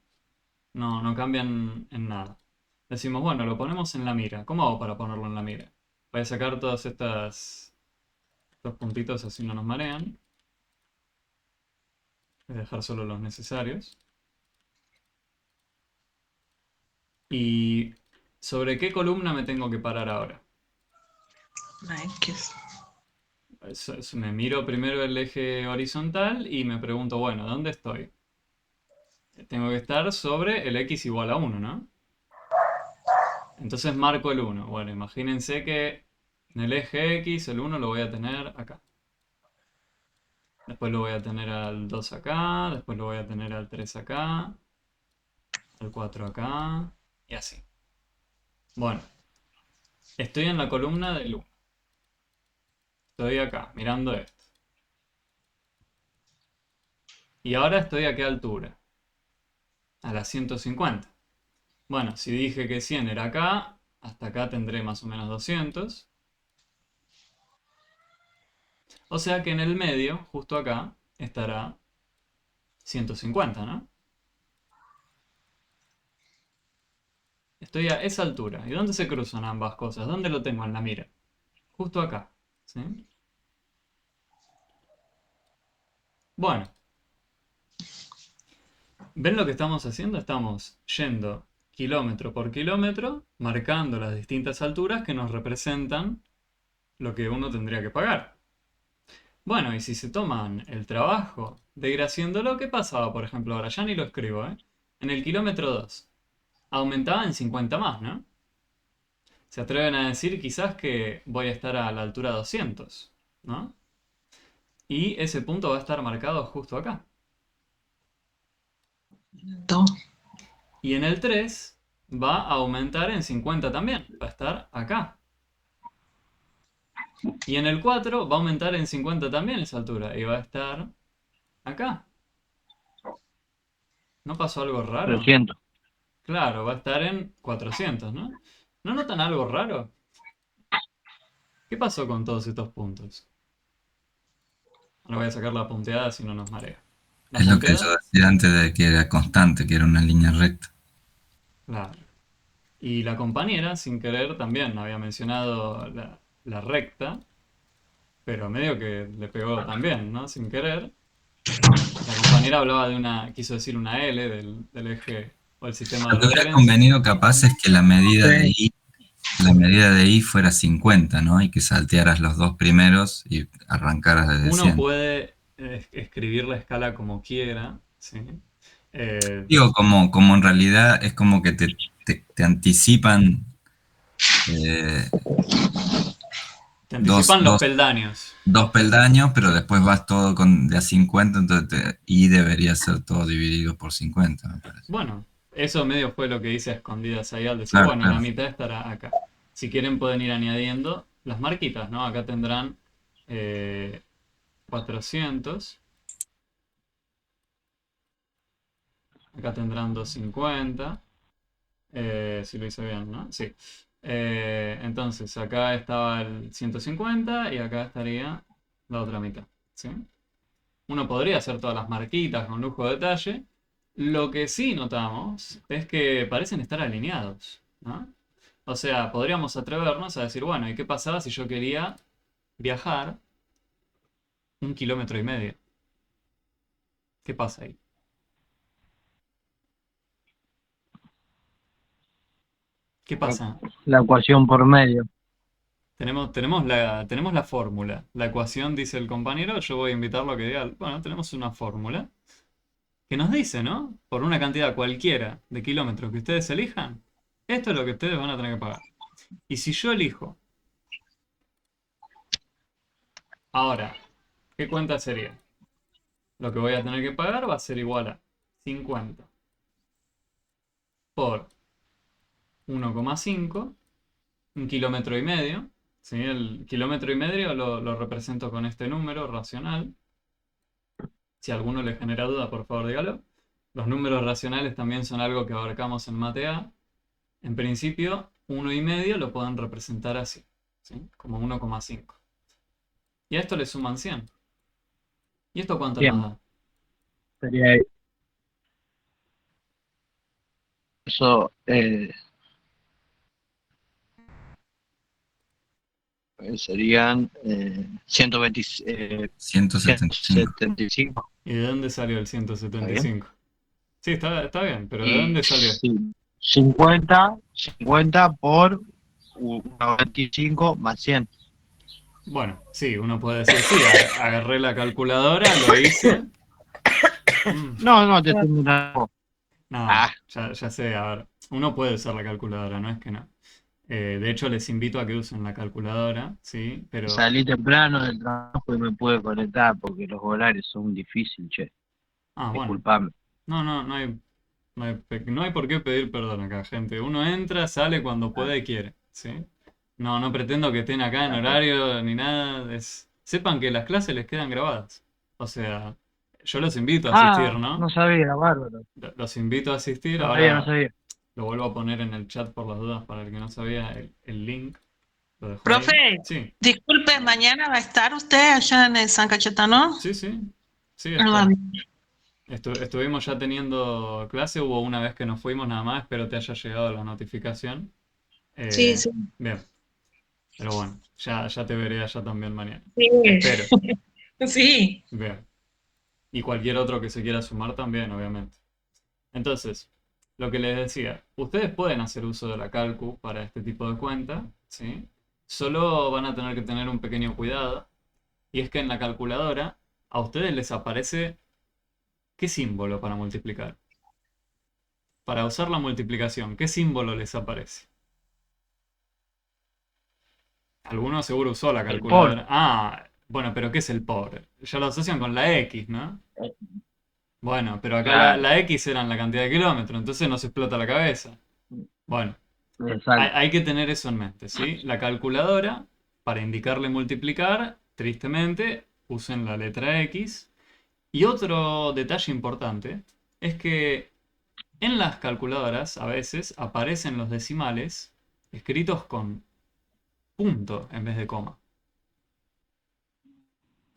No cambian en nada. Decimos, bueno, lo ponemos en la mira. ¿Cómo hago para ponerlo en la mira? Voy a sacar todas estas Estos puntitos así no nos marean. Voy a dejar solo los necesarios. ¿Y sobre qué columna me tengo que parar ahora? La X. Me miro primero el eje horizontal y me pregunto, bueno, ¿dónde estoy? Tengo que estar sobre el x igual a 1, ¿no? Entonces marco el 1. Bueno, imagínense que en el eje x el 1 lo voy a tener acá. Después lo voy a tener al 2 acá, después lo voy a tener al 3 acá, al 4 acá, y así. Bueno, estoy en la columna del 1. Estoy acá, mirando esto. Y ahora estoy a qué altura? A la 150. Bueno, si dije que 100 era acá, hasta acá tendré más o menos 200. O sea que en el medio, justo acá, estará 150, ¿no? Estoy a esa altura. ¿Y dónde se cruzan ambas cosas? ¿Dónde lo tengo en la mira? Justo acá. ¿Sí? Bueno, ¿ven lo que estamos haciendo? Estamos yendo kilómetro por kilómetro, marcando las distintas alturas que nos representan lo que uno tendría que pagar. Bueno, y si se toman el trabajo de ir haciéndolo, ¿qué pasaba, por ejemplo? Ahora ya ni lo escribo, ¿eh? En el kilómetro 2. Aumentaba en 50 más, ¿no? Se atreven a decir quizás que voy a estar a la altura 200, ¿no? Y ese punto va a estar marcado justo acá. 2. Y en el 3 va a aumentar en 50 también. Va a estar acá. Y en el 4 va a aumentar en 50 también esa altura. Y va a estar acá. ¿No pasó algo raro? 300. Claro, va a estar en 400, ¿no? ¿No notan algo raro? ¿Qué pasó con todos estos puntos? Ahora voy a sacar la punteada si no nos marea. La Es lo que yo punteada, decía antes de que era constante, que era una línea recta. claro. Y la compañera, sin querer, también había mencionado la recta, pero medio que le pegó también, ¿no? Sin querer. La compañera hablaba de quiso decir una L del eje o el sistema de Lo que hubiera referencia. convenido capaz es que Sí. la medida de I fuera 50, ¿no? Y que saltearas los dos primeros y arrancaras desde Uno 100. puede escribir la escala como quiera, ¿sí? Eh, Digo, como en realidad es como que te anticipan eh, te dos, anticipan los dos, peldaños. dos peldaños, pero después vas todo de a 50, entonces I debería ser todo dividido por 50, me parece. Bueno, eso medio fue lo que hice a escondidas ahí al decir, Claro, bueno, la claro. mitad estará acá. Si quieren pueden ir añadiendo las marquitas, ¿no? Acá tendrán 400. Acá tendrán 250. Si lo hice bien, ¿no? Sí. Entonces, acá estaba el 150 y acá estaría la otra mitad, ¿sí? Uno podría hacer todas las marquitas con lujo de detalle. Lo que sí notamos es que parecen estar alineados, ¿no? O sea, podríamos atrevernos a decir, bueno, ¿y qué pasaba si yo quería viajar 1,5 kilómetros? ¿Qué pasa ahí? ¿Qué pasa? La ecuación por medio. Tenemos la fórmula. La ecuación, dice el compañero, yo voy a invitarlo a que diga, bueno, tenemos una fórmula que nos dice, ¿no? Por una cantidad cualquiera de kilómetros que ustedes elijan, esto es lo que ustedes van a tener que pagar. Y si yo elijo, ahora, ¿qué cuenta sería? Lo que voy a tener que pagar va a ser igual a 50 por 1,5, 1,5 kilómetros. ¿Sí? El kilómetro y medio lo represento con este número racional. Si a alguno le genera duda, por favor dígalo. Los números racionales también son algo que abarcamos en Mate A. En principio, 1,5 lo pueden representar así, ¿sí? Como 1,5. Y a esto le suman 100. ¿Y esto cuánto nos 100. da? Sería eso. Serían 120, 175. 175. ¿Y de dónde salió el 175? Sí, está bien, pero ¿de Y dónde salió? sí, 50 por 1,25 más 100. Bueno, sí, uno puede decir, sí, agarré la calculadora, lo hice. No, te estoy mirando. No, Ah. ya sé, a ver, uno puede usar la calculadora, no es que no. De hecho, les invito a que usen la calculadora, ¿sí? Pero, Salí temprano del trabajo y me pude conectar porque los horarios son difíciles, che. bueno, Disculpame. no hay por qué pedir perdón acá, gente. Uno entra, sale cuando puede y quiere, ¿sí? No pretendo que estén acá en horario ni nada. Sepan que las clases les quedan grabadas. O sea, yo los invito a asistir, No ¿no? sabía, bárbaro. Los invito a asistir. No Ahora sabía. lo vuelvo a poner en el chat por las dudas para el que no sabía el link. Lo dejo ahí. Profe, Sí, disculpe, ¿mañana va a estar usted allá en el San Cayetano? sí. Sí, Ah, estuvimos ya teniendo clase. Hubo una vez que nos fuimos nada más. Espero te haya llegado la notificación. sí, sí. Bien, pero bueno, ya te veré allá también mañana. Sí. Espero. Sí. Bien. Y cualquier otro que se quiera sumar también, obviamente. Entonces, lo que les decía, ustedes pueden hacer uso de la calcu para este tipo de cuenta, ¿sí? Solo van a tener que tener un pequeño cuidado, y es que en la calculadora a ustedes les aparece ¿qué símbolo para multiplicar? Para usar la multiplicación, ¿qué símbolo les aparece? Alguno seguro usó la El calculadora. Ah, bueno, pero ¿qué es el por? Ya lo asocian con la X, ¿no? Bueno, pero acá Claro. la X eran la cantidad de kilómetros, entonces nos explota la cabeza. Bueno, Exacto. hay que tener eso en mente, ¿sí? La calculadora, para indicarle multiplicar, tristemente, usen la letra X. Y otro detalle importante es que en las calculadoras a veces aparecen los decimales escritos con punto en vez de coma.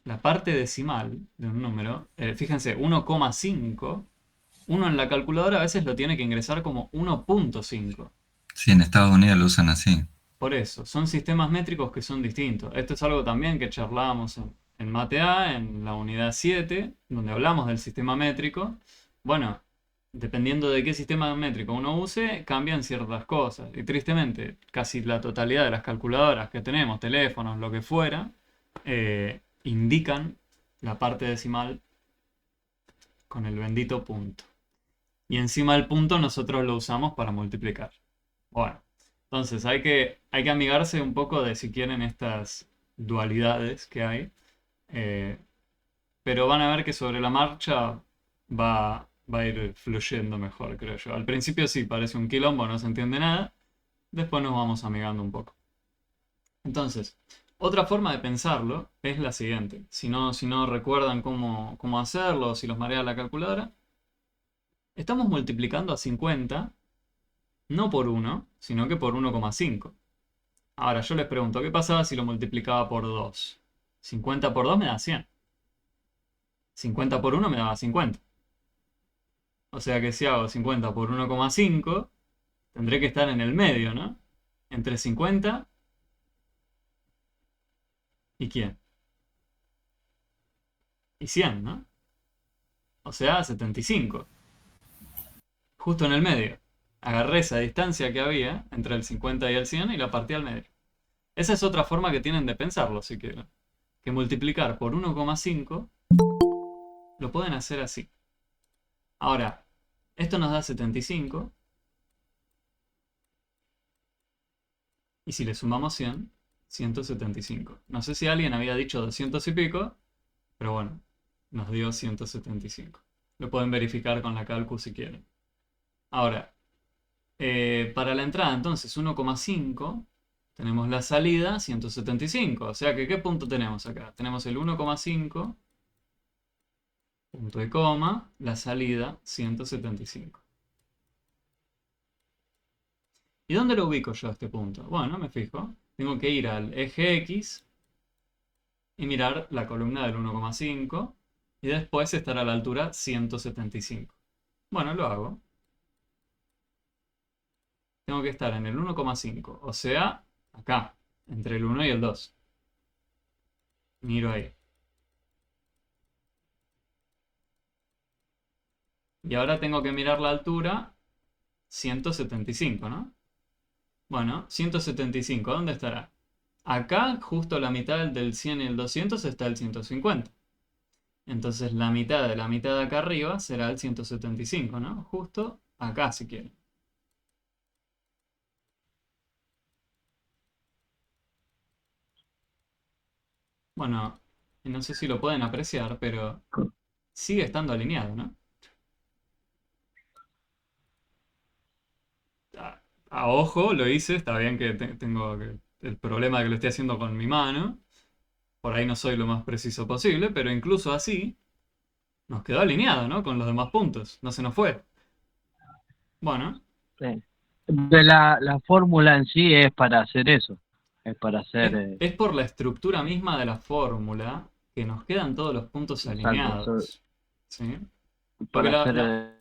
La parte decimal de un número, fíjense, 1,5, uno en la calculadora a veces lo tiene que ingresar como 1,5. Sí, en Estados Unidos lo usan así. Por eso, son sistemas métricos que son distintos. Esto es algo también que charlábamos en Mate A, en la unidad 7, donde hablamos del sistema métrico. Bueno, dependiendo de qué sistema métrico uno use, cambian ciertas cosas. Y tristemente, casi la totalidad de las calculadoras que tenemos, teléfonos, lo que fuera, indican la parte decimal con el bendito punto. Y encima del punto nosotros lo usamos para multiplicar. Bueno, entonces hay que amigarse un poco de si quieren estas dualidades que hay. Pero van a ver que sobre la marcha va a ir fluyendo mejor, creo yo. Al principio sí, parece un quilombo, no se entiende nada. Después nos vamos amigando un poco. Entonces, otra forma de pensarlo es la siguiente. Si no recuerdan cómo hacerlo, si los marea la calculadora, estamos multiplicando a 50, no por 1, sino que por 1,5. Ahora, yo les pregunto, ¿qué pasaba si lo multiplicaba por 2? 50 por 2 me da 100. 50 por 1 me daba 50. O sea que si hago 50 por 1,5, tendré que estar en el medio, ¿no? Entre 50 y ¿quién? Y 100, ¿no? O sea, 75. Justo en el medio. Agarré esa distancia que había entre el 50 y el 100 y la partí al medio. Esa es otra forma que tienen de pensarlo, si quieren. Que multiplicar por 1,5 lo pueden hacer así. Ahora, esto nos da 75. Y si le sumamos 100, 175. No sé si alguien había dicho 200 y pico, pero bueno, nos dio 175. Lo pueden verificar con la calcu si quieren. Ahora, para la entrada entonces 1,5, tenemos la salida 175. O sea que, ¿qué punto tenemos acá? Tenemos el 1,5, punto y coma, la salida 175. ¿Y dónde lo ubico yo a este punto? Bueno, me fijo. Tengo que ir al eje X y mirar la columna del 1,5 y después estar a la altura 175. Bueno, lo hago. Tengo que estar en el 1,5, o sea, acá. Entre el 1 y el 2. Miro ahí. Y ahora tengo que mirar la altura 175, ¿no? Bueno, 175, ¿dónde estará? Acá, justo la mitad del 100 y el 200 está el 150. Entonces la mitad de la mitad de acá arriba será el 175, ¿no? Justo acá si quieren. Bueno, no sé si lo pueden apreciar, pero sigue estando alineado, ¿no? A ojo lo hice, está bien que tengo el problema de que lo estoy haciendo con mi mano. Por ahí no soy lo más preciso posible, pero incluso así nos quedó alineado, ¿no? Con los demás puntos. No se nos fue. Bueno, Sí. La fórmula en sí es para hacer eso. Es para hacer. es por la estructura misma de la fórmula que nos quedan todos los puntos Exacto, alineados. ¿Sí? Porque para hacer.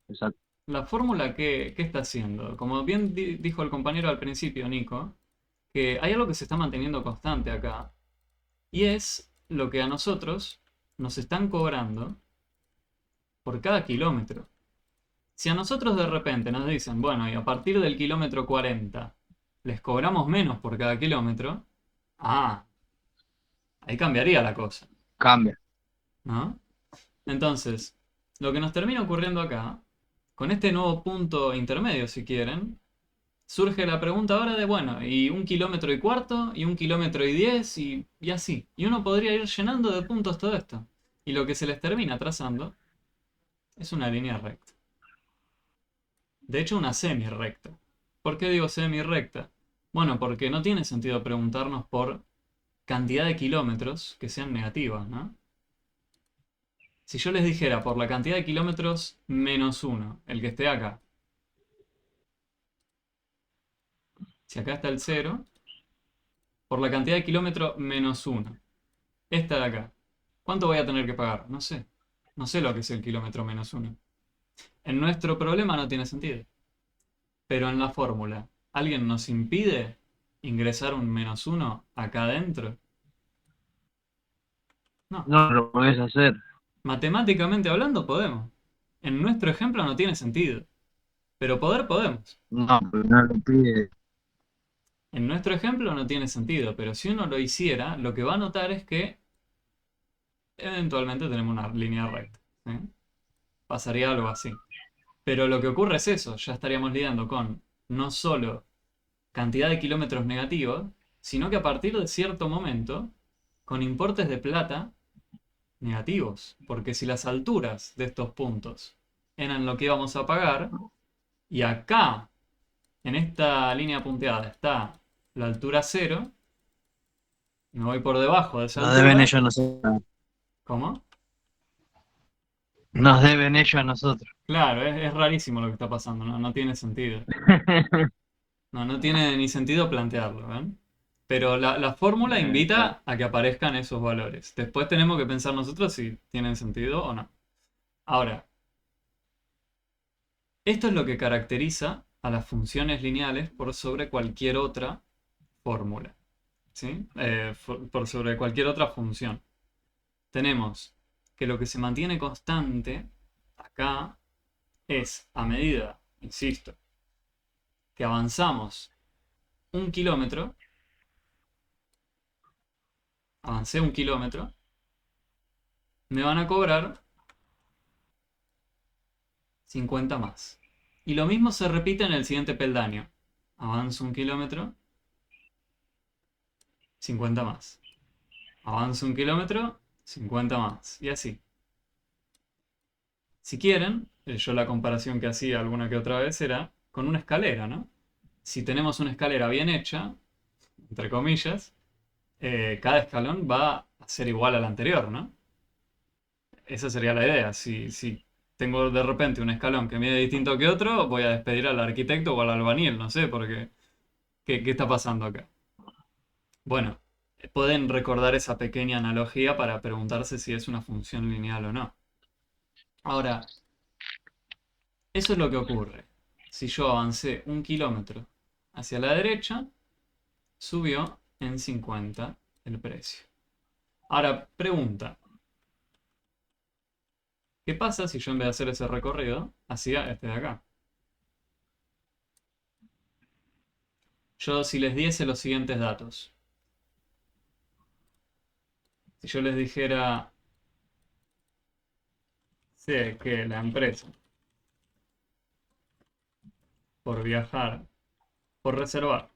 Exacto. la fórmula, ¿qué está haciendo? Como bien dijo el compañero al principio, Nico, que hay algo que se está manteniendo constante acá. Y es lo que a nosotros nos están cobrando por cada kilómetro. Si a nosotros de repente nos dicen, bueno, y a partir del kilómetro 40 les cobramos menos por cada kilómetro, ahí cambiaría la cosa, Cambia. ¿no? Entonces, lo que nos termina ocurriendo acá, con este nuevo punto intermedio, si quieren, surge la pregunta ahora de, bueno, y 1,25 km, y 1,10 km, y así. Y uno podría ir llenando de puntos todo esto. Y lo que se les termina trazando es una línea recta. De hecho, una semi-recta. ¿Por qué digo semi-recta? Bueno, porque no tiene sentido preguntarnos por cantidad de kilómetros que sean negativas, ¿no? Si yo les dijera por la cantidad de kilómetros menos 1, el que esté acá. Si acá está el 0, por la cantidad de kilómetros menos 1. Esta de acá. ¿Cuánto voy a tener que pagar? No sé. No sé lo que es el kilómetro menos 1. En nuestro problema no tiene sentido. Pero en la fórmula, ¿alguien nos impide ingresar un menos 1 acá adentro? No. No lo podés hacer. Matemáticamente hablando podemos. En nuestro ejemplo no tiene sentido. Pero poder podemos. No, pero no lo pide. En nuestro ejemplo no tiene sentido, pero si uno lo hiciera, lo que va a notar es que eventualmente tenemos una línea recta. ¿Sí? Pasaría algo así. Pero lo que ocurre es eso, ya estaríamos lidiando con no solo cantidad de kilómetros negativos, sino que a partir de cierto momento, con importes de plata negativos. Porque si las alturas de estos puntos eran lo que íbamos a pagar, y acá, en esta línea punteada, está la altura 0, me voy por debajo de esa Nos altura. deben ellos a nosotros. ¿Cómo? Nos deben ellos a nosotros. Claro, es rarísimo lo que está pasando, no tiene sentido. No tiene ni sentido plantearlo, ¿ven? Pero la fórmula invita a que aparezcan esos valores. Después tenemos que pensar nosotros si tienen sentido o no. Ahora, esto es lo que caracteriza a las funciones lineales por sobre cualquier otra fórmula. ¿Sí? Por sobre cualquier otra función. Tenemos que lo que se mantiene constante acá es a medida, insisto, que avanzamos 1 km, avancé 1 km, me van a cobrar 50 más. Y lo mismo se repite en el siguiente peldaño. Avanzo 1 km, 50 más. Avanzo 1 km, 50 más. Y así. Si quieren, yo la comparación que hacía alguna que otra vez era con una escalera, ¿no? Si tenemos una escalera bien hecha, entre comillas, cada escalón va a ser igual al anterior, ¿no? Esa sería la idea. Si tengo de repente un escalón que mide distinto que otro, voy a despedir al arquitecto o al albañil, no sé, porque ¿qué está pasando acá? Bueno, pueden recordar esa pequeña analogía para preguntarse si es una función lineal o no. Ahora, eso es lo que ocurre. Si yo avancé 1 km hacia la derecha, subió en 50 el precio. Ahora, pregunta. ¿Qué pasa si yo en vez de hacer ese recorrido, hacía este de acá? Yo si les diese los siguientes datos. Si yo les dijera, sé que la empresa, por viajar, por reservar,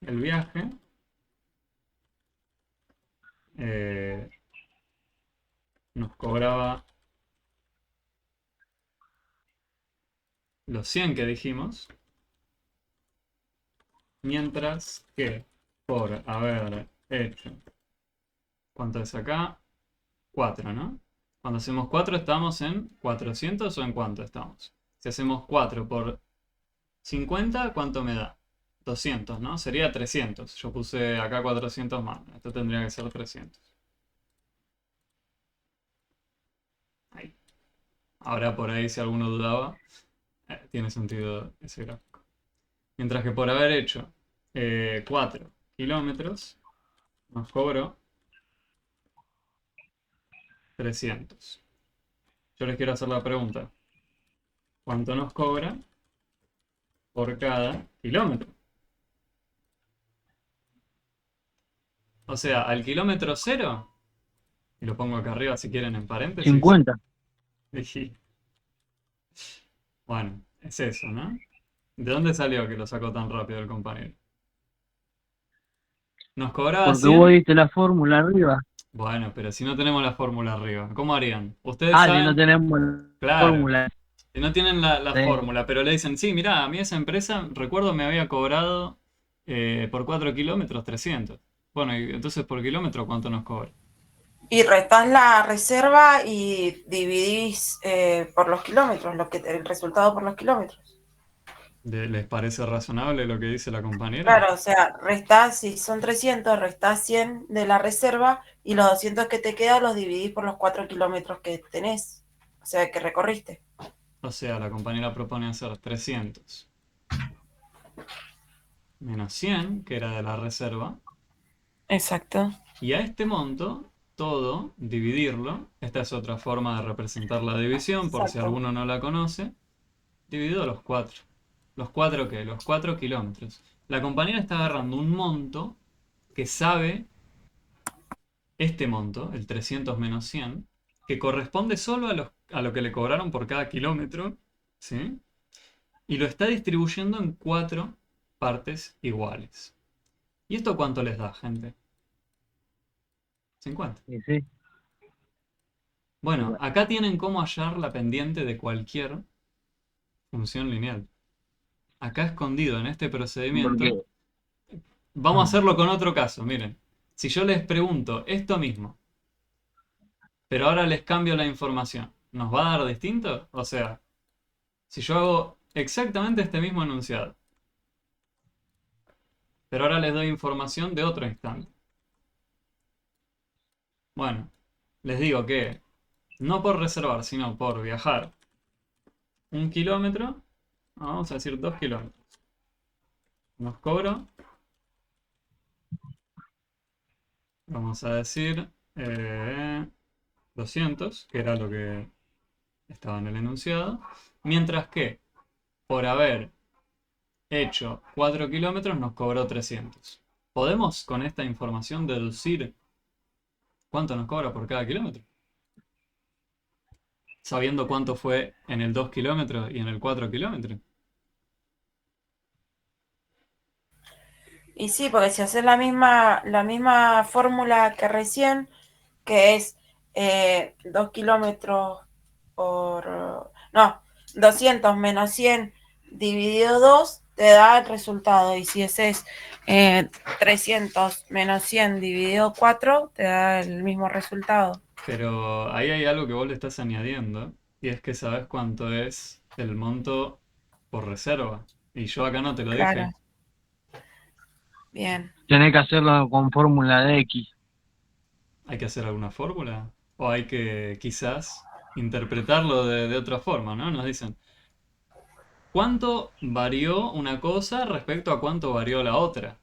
el viaje, nos cobraba los 100 que dijimos, mientras que por haber hecho, ¿cuánto es acá? 4, ¿no? Cuando hacemos 4 estamos en 400 o en cuánto estamos. Si hacemos 4 por 50, ¿cuánto me da? 200, ¿no? Sería 300. Yo puse acá 400 más. Esto tendría que ser 300. Ahí. Ahora por ahí si alguno dudaba, tiene sentido ese gráfico. Mientras que por haber hecho 4 kilómetros, nos cobró 300. Yo les quiero hacer la pregunta. ¿Cuánto nos cobra por cada kilómetro? O sea, al kilómetro 0, y lo pongo acá arriba si quieren en paréntesis. 50. Dije, bueno, es eso, ¿no? ¿De dónde salió que lo sacó tan rápido el compañero? Nos cobraba Porque 100. vos diste la fórmula arriba. Bueno, pero si no tenemos la fórmula arriba, ¿cómo harían? Ustedes Si saben, no tenemos la claro, fórmula. si no tienen la Sí. fórmula, pero le dicen, sí, mirá, a mí esa empresa, recuerdo me había cobrado por 4 kilómetros 300. Bueno, y entonces por kilómetro, ¿cuánto nos cobra? Y restás la reserva y dividís por los kilómetros, el resultado por los kilómetros. ¿Les parece razonable lo que dice la compañera? Claro, o sea, restás, si son 300, restás 100 de la reserva y los 200 que te quedan los dividís por los 4 kilómetros que tenés, o sea, que recorriste. O sea, la compañera propone hacer 300 menos 100, que era de la reserva, Exacto. y a este monto, todo, dividirlo. Esta es otra forma de representar la división, por si Exacto. alguno no la conoce. Dividido los 4. ¿Los 4 qué? Los 4 kilómetros. La compañera está agarrando un monto que sabe, este monto, el 300 menos 100, que corresponde solo a lo que le cobraron por cada kilómetro, ¿sí? Y lo está distribuyendo en 4 partes iguales. ¿Y esto cuánto les da, gente? 50. Sí, sí. Bueno, acá tienen cómo hallar la pendiente de cualquier función lineal. Acá escondido en este procedimiento, Porque vamos a hacerlo con otro caso, miren. Si yo les pregunto esto mismo, pero ahora les cambio la información, ¿nos va a dar distinto? O sea, si yo hago exactamente este mismo enunciado, pero ahora les doy información de otro instante. Bueno, les digo que no por reservar, sino por viajar 1 kilómetro, vamos a decir 2 kilómetros, nos cobró, vamos a decir 200, que era lo que estaba en el enunciado, mientras que por haber hecho 4 kilómetros nos cobró 300. ¿Podemos con esta información deducir cuánto nos cobra por cada kilómetro? Sabiendo cuánto fue en el 2 kilómetros y en el 4 kilómetros. Y sí, porque si haces la misma fórmula que recién, que es 2 kilómetros por... No, 200 menos 100 dividido 2 te da el resultado. Y si ese es 300 menos 100 dividido 4, te da el mismo resultado. Pero ahí hay algo que vos le estás añadiendo, y es que sabes cuánto es el monto por reserva. Y yo acá no te lo Claro. dije. Bien. tenés que hacerlo con fórmula de X. ¿Hay que hacer alguna fórmula? O hay que quizás interpretarlo de otra forma, ¿no? Nos dicen, ¿Cuánto varió una cosa respecto a cuánto varió la otra?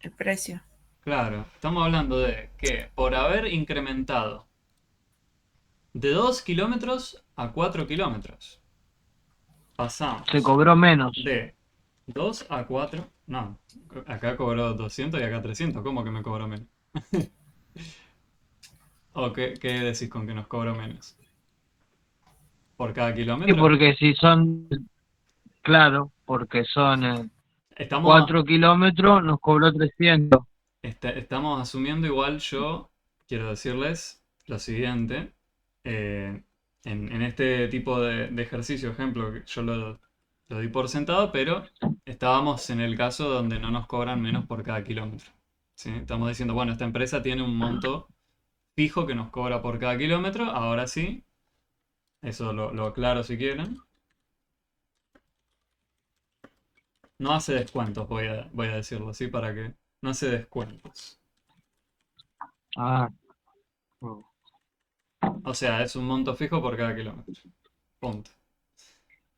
El precio. Claro, estamos hablando de que por haber incrementado de 2 kilómetros a 4 kilómetros, pasamos Se cobró menos. de 2 a 4. No, acá cobró 200 y acá 300. ¿Cómo que me cobró menos? ¿O qué decís con que nos cobró menos? ¿Por cada Sí, kilómetro? porque si son, claro, porque son Estamos, 4 kilómetros, nos cobró 300. estamos asumiendo igual, yo quiero decirles lo siguiente. En este tipo de ejercicio, ejemplo, que yo lo di por sentado, pero estábamos en el caso donde no nos cobran menos por cada kilómetro. ¿Sí? Estamos diciendo, bueno, esta empresa tiene un monto fijo que nos cobra por cada kilómetro, ahora sí, eso lo aclaro si quieren. No hace descuentos, voy a decirlo así para que no hace descuentos. Ah, no. O sea, es un monto fijo por cada kilómetro. Punto.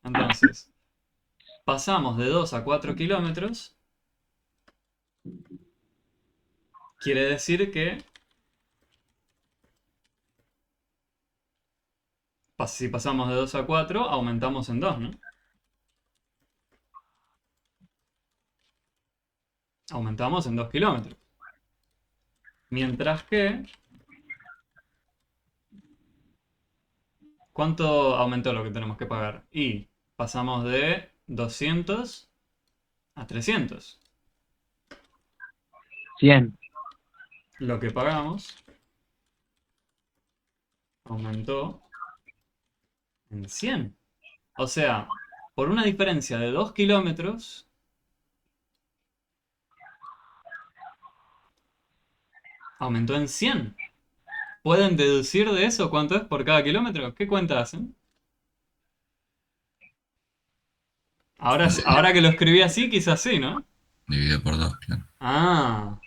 Entonces, pasamos de 2 a 4 kilómetros. Quiere decir que si pasamos de 2 a 4, aumentamos en 2, ¿no? Aumentamos en 2 kilómetros. Mientras que, ¿cuánto aumentó lo que tenemos que pagar? Y pasamos de 200 a 300. 100. Lo que pagamos aumentó en 100. O sea, por una diferencia de 2 kilómetros, aumentó en 100. ¿Pueden deducir de eso cuánto es por cada kilómetro? ¿Qué cuenta hacen? Ahora que lo escribí así, quizás sí, ¿no? Dividido por 2, claro. Ah.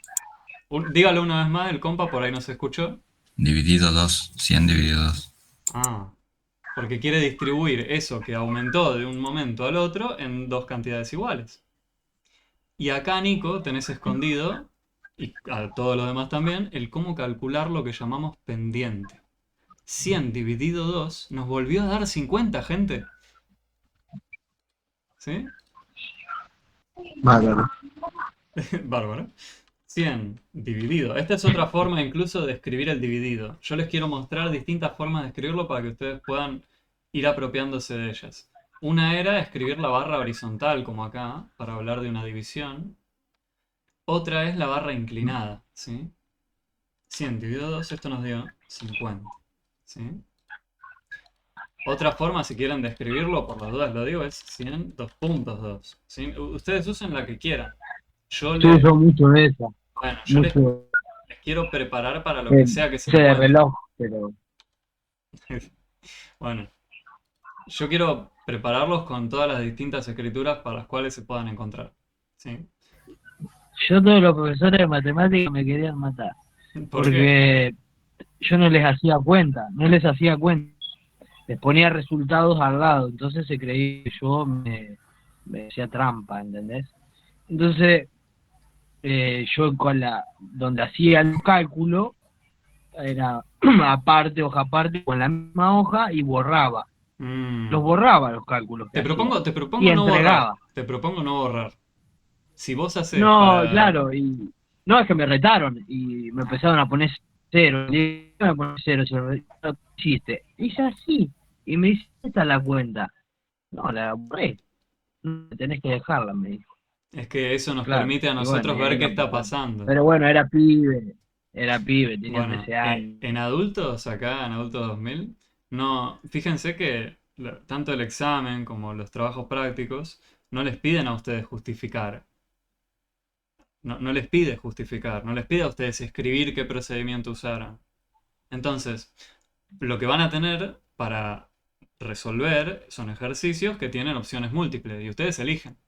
Dígalo una vez más, el compa por ahí no se escuchó. Dividido 2, 100 dividido 2. Ah. Porque quiere distribuir eso que aumentó de un momento al otro en dos cantidades iguales. Y acá, Nico, tenés escondido, y a todos los demás también, el cómo calcular lo que llamamos pendiente. 100 dividido 2 nos volvió a dar 50, gente. ¿Sí? Bárbaro. Bárbaro. 100 dividido. Esta es otra forma incluso de escribir el dividido. Yo les quiero mostrar distintas formas de escribirlo para que ustedes puedan ir apropiándose de ellas. Una era escribir la barra horizontal, como acá, para hablar de una división. Otra es la barra inclinada, ¿sí? 100 dividido 2, esto nos dio 50, ¿sí? Otra forma, si quieren describirlo, por las dudas lo digo, es 100, 2.2, ¿sí? Ustedes usen la que quieran. Yo Yo uso mucho de esa. bueno, yo les Mucho quiero preparar para lo que sea que se sé de encuentre. reloj, pero Bueno, yo quiero prepararlos con todas las distintas escrituras para las cuales se puedan encontrar, ¿sí? yo todos los profesores de matemáticas me querían matar. ¿Por qué? Porque yo no les hacía cuenta. Les ponía resultados al lado, entonces se creía que yo me hacía trampa, ¿entendés? Entonces, yo donde hacía el cálculo, era aparte, hoja aparte, con la misma hoja y borraba. Los borraba los cálculos que Te propongo y no borrar. entregaba. Te propongo no borrar. Si vos haces No, para... claro, y no, es que me retaron y me empezaron a poner cero. Y yo me poner cero, no hiciste. Hice así, y me dice, esta es la cuenta. No, la borré. No, tenés que dejarla, me dijo. Es que eso nos Claro, permite a y nosotros bueno, ver qué era está por- pasando. Pero bueno, era pibe, tenía Bueno, 13 años. en adultos, acá en Adultos 2000, no, fíjense que tanto el examen como los trabajos prácticos no les piden a ustedes justificar. No les pide justificar, no les pide a ustedes escribir qué procedimiento usaron. Entonces, lo que van a tener para resolver son ejercicios que tienen opciones múltiples y ustedes eligen.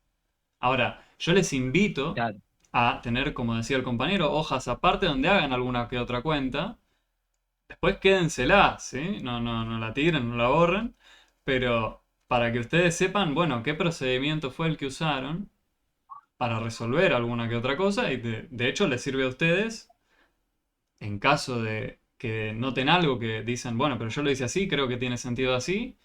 Ahora, yo les invito Claro. a tener, como decía el compañero, hojas aparte donde hagan alguna que otra cuenta. Después quédensela, ¿sí? No la tiren, no la borren. Pero para que ustedes sepan, bueno, qué procedimiento fue el que usaron para resolver alguna que otra cosa y de hecho les sirve a ustedes en caso de que noten algo que dicen, bueno, pero yo lo hice así, creo que tiene sentido así,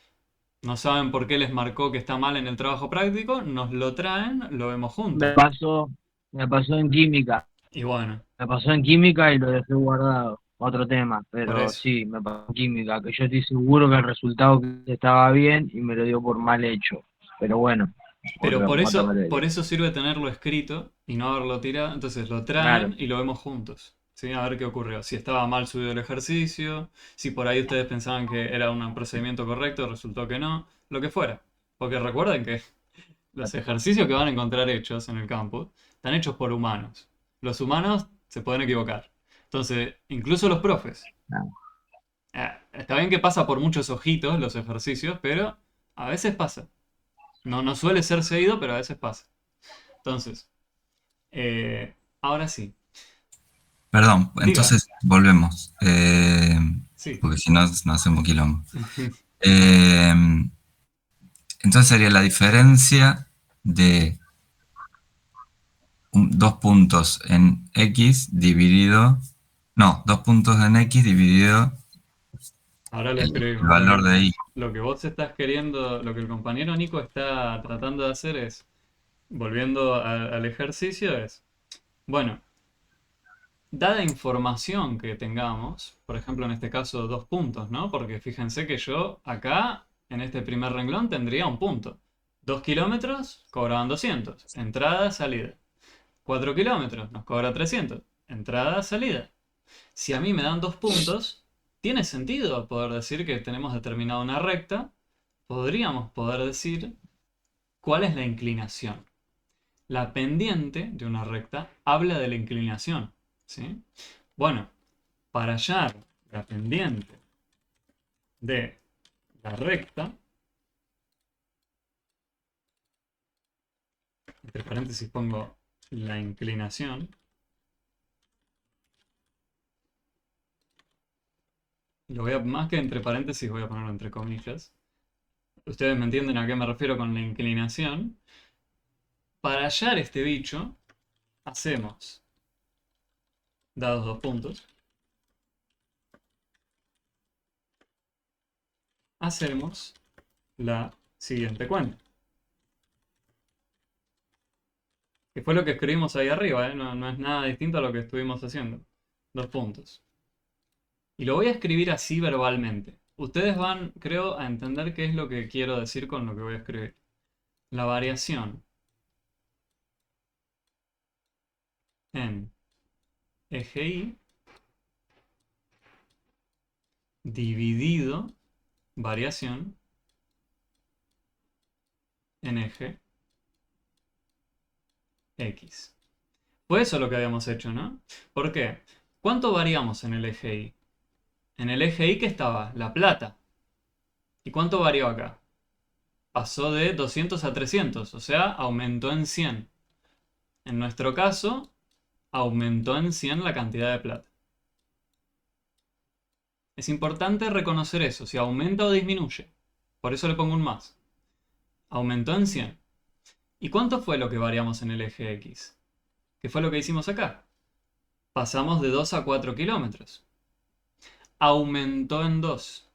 no saben por qué les marcó que está mal en el trabajo práctico, nos lo traen, lo vemos Me juntos. pasó, me pasó en química. Y bueno, Me pasó en química y lo dejé guardado. Otro tema, por pero eso. sí, me pasó en química, que yo estoy seguro que el resultado que estaba bien y me lo dio por mal hecho. Pero bueno, Pero otra por materia. eso sirve tenerlo escrito y no haberlo tirado. Entonces lo Claro. traen y lo vemos juntos. ¿Sí? A ver qué ocurrió. Si estaba mal subido el ejercicio, si por ahí ustedes pensaban que era un procedimiento correcto, resultó que no, lo que fuera. Porque recuerden que los ejercicios que van a encontrar hechos en el campus están hechos por humanos. Los humanos se pueden equivocar. Entonces, incluso los profes. Está bien que pasa por muchos ojitos los ejercicios, pero a veces pasa. No, no suele ser seguido, pero a veces pasa. Entonces, ahora sí. Perdón, Diga, entonces volvemos. sí. Porque si no, no hacemos quilombo. Eh, entonces sería la diferencia de 2 puntos en X dividido. No, 2 puntos en X dividido Ahora lo el escribimos. valor de Y. Lo que vos estás queriendo, lo que el compañero Nico está tratando de hacer es, volviendo al ejercicio, es, bueno, dada información que tengamos, por ejemplo en este caso 2 puntos, ¿no? Porque fíjense que yo acá, en este primer renglón, tendría un punto. 2 kilómetros cobraban 200. Entrada, salida. 4 kilómetros nos cobra 300. Entrada, salida. Si a mí me dan 2 puntos, tiene sentido poder decir que tenemos determinada una recta. Podríamos poder decir cuál es la inclinación. La pendiente de una recta habla de la inclinación, ¿sí? Bueno, para hallar la pendiente de la recta, entre paréntesis pongo la inclinación, más que entre paréntesis voy a ponerlo entre comillas. Ustedes me entienden a qué me refiero con la inclinación. Para hallar este bicho, hacemos, dados 2 puntos, hacemos la siguiente cuenta. Que fue lo que escribimos ahí arriba, ¿eh? No es nada distinto a lo que estuvimos haciendo. 2 puntos. Y lo voy a escribir así verbalmente. Ustedes van, creo, a entender qué es lo que quiero decir con lo que voy a escribir. La variación en eje Y dividido variación en eje X. Fue eso lo que habíamos hecho, ¿no? ¿Por qué? ¿Cuánto variamos en el eje Y? En el eje Y que estaba la plata. ¿Y cuánto varió acá? Pasó de 200 a 300, o sea, aumentó en 100. En nuestro caso, aumentó en 100 la cantidad de plata. Es importante reconocer eso, si aumenta o disminuye. Por eso le pongo un más. Aumentó en 100. ¿Y cuánto fue lo que variamos en el eje X? ¿Qué fue lo que hicimos acá? Pasamos de 2 a 4 kilómetros. Aumentó en 2.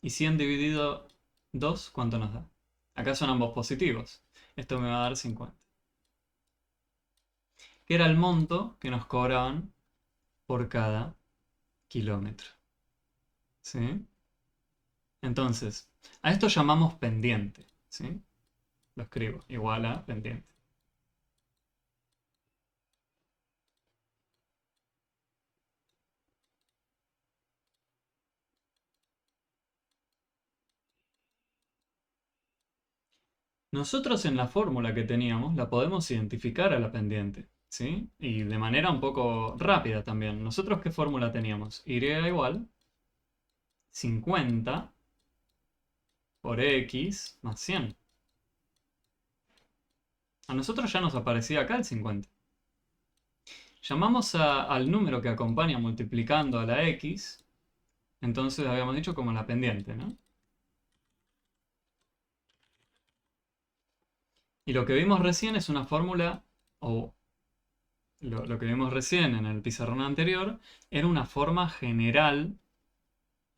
¿Y 100 dividido 2, cuánto nos da? Acá son ambos positivos. Esto me va a dar 50. Que era el monto que nos cobraban por cada kilómetro. ¿Sí? Entonces, a esto llamamos pendiente. ¿Sí? Lo escribo, igual a pendiente. Nosotros en la fórmula que teníamos la podemos identificar a la pendiente, ¿sí? Y de manera un poco rápida también. ¿Nosotros qué fórmula teníamos? Y igual 50 por x más 100. A nosotros ya nos aparecía acá el 50. Llamamos al número que acompaña multiplicando a la x entonces habíamos dicho como la pendiente, ¿no? Y lo que vimos recién es una fórmula, o lo que vimos recién en el pizarrón anterior, era una forma general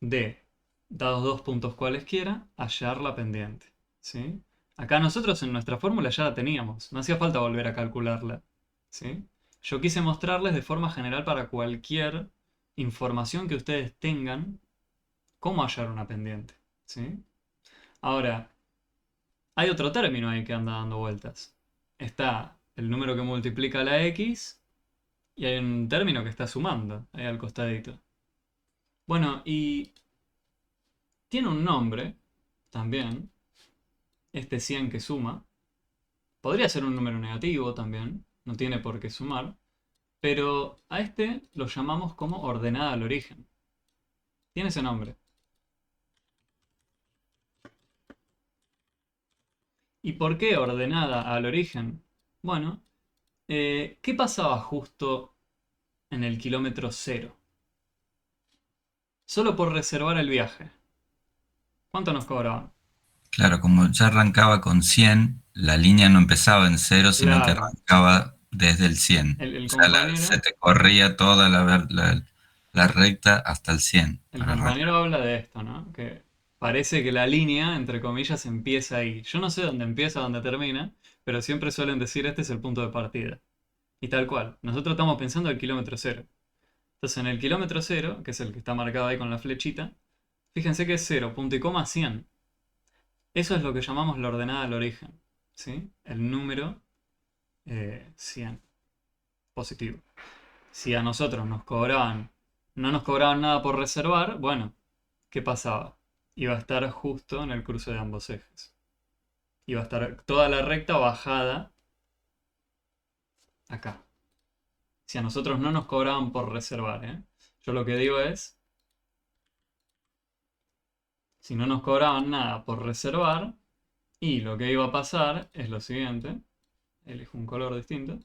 de, dados dos puntos cualesquiera, hallar la pendiente, ¿sí? Acá nosotros en nuestra fórmula ya la teníamos, no hacía falta volver a calcularla, ¿sí? Yo quise mostrarles de forma general para cualquier información que ustedes tengan cómo hallar una pendiente, ¿sí? Ahora, hay otro término ahí que anda dando vueltas. Está el número que multiplica la x y hay un término que está sumando ahí al costadito. Bueno, y tiene un nombre también, este 100 que suma. Podría ser un número negativo también, no tiene por qué sumar, pero a este lo llamamos como ordenada al origen. Tiene ese nombre. ¿Y por qué ordenada al origen? Bueno, ¿qué pasaba justo en el kilómetro cero? Solo por reservar el viaje. ¿Cuánto nos cobraban? Claro, como ya arrancaba con 100, la línea no empezaba en cero, sino que Claro, arrancaba desde el 100. el O sea, se compañero, te corría toda la recta hasta el 100 el para arrancar. compañero habla de esto, ¿no? Que parece que la línea, entre comillas, empieza ahí. Yo no sé dónde empieza, dónde termina, pero siempre suelen decir este es el punto de partida. Y tal cual, nosotros estamos pensando el kilómetro cero. Entonces en el kilómetro cero, que es el que está marcado ahí con la flechita, fíjense que es 0, punto y coma 100. Eso es lo que llamamos la ordenada al origen, ¿sí? El número 100, positivo. Si a nosotros no nos cobraban nada por reservar, bueno, ¿qué pasaba? Iba a estar justo en el cruce de ambos ejes. Iba a estar toda la recta bajada acá. Si a nosotros no nos cobraban por reservar, ¿eh? Yo lo que digo es, si no nos cobraban nada por reservar, y lo que iba a pasar es lo siguiente, elijo un color distinto,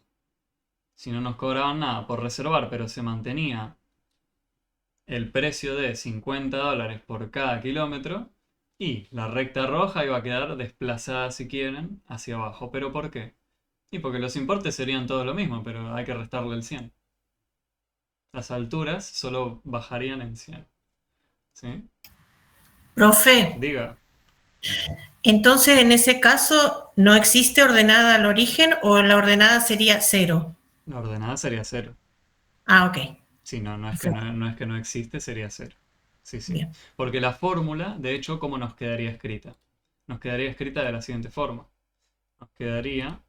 si no nos cobraban nada por reservar, pero se mantenía el precio de $50 por cada kilómetro, y la recta roja iba a quedar desplazada, si quieren, hacia abajo. ¿Pero por qué? Y porque los importes serían todos lo mismo, pero hay que restarle el 100. Las alturas solo bajarían en 100. ¿Sí? Profe, Diga. entonces en ese caso no existe ordenada al origen o la ordenada sería 0. La ordenada sería 0. Ah, ok. Sí, no, Perfecto. no es que no existe, sería 0. Sí, sí. Bien. Porque la fórmula, de hecho, ¿cómo nos quedaría escrita? Nos quedaría escrita de la siguiente forma. Nos quedaría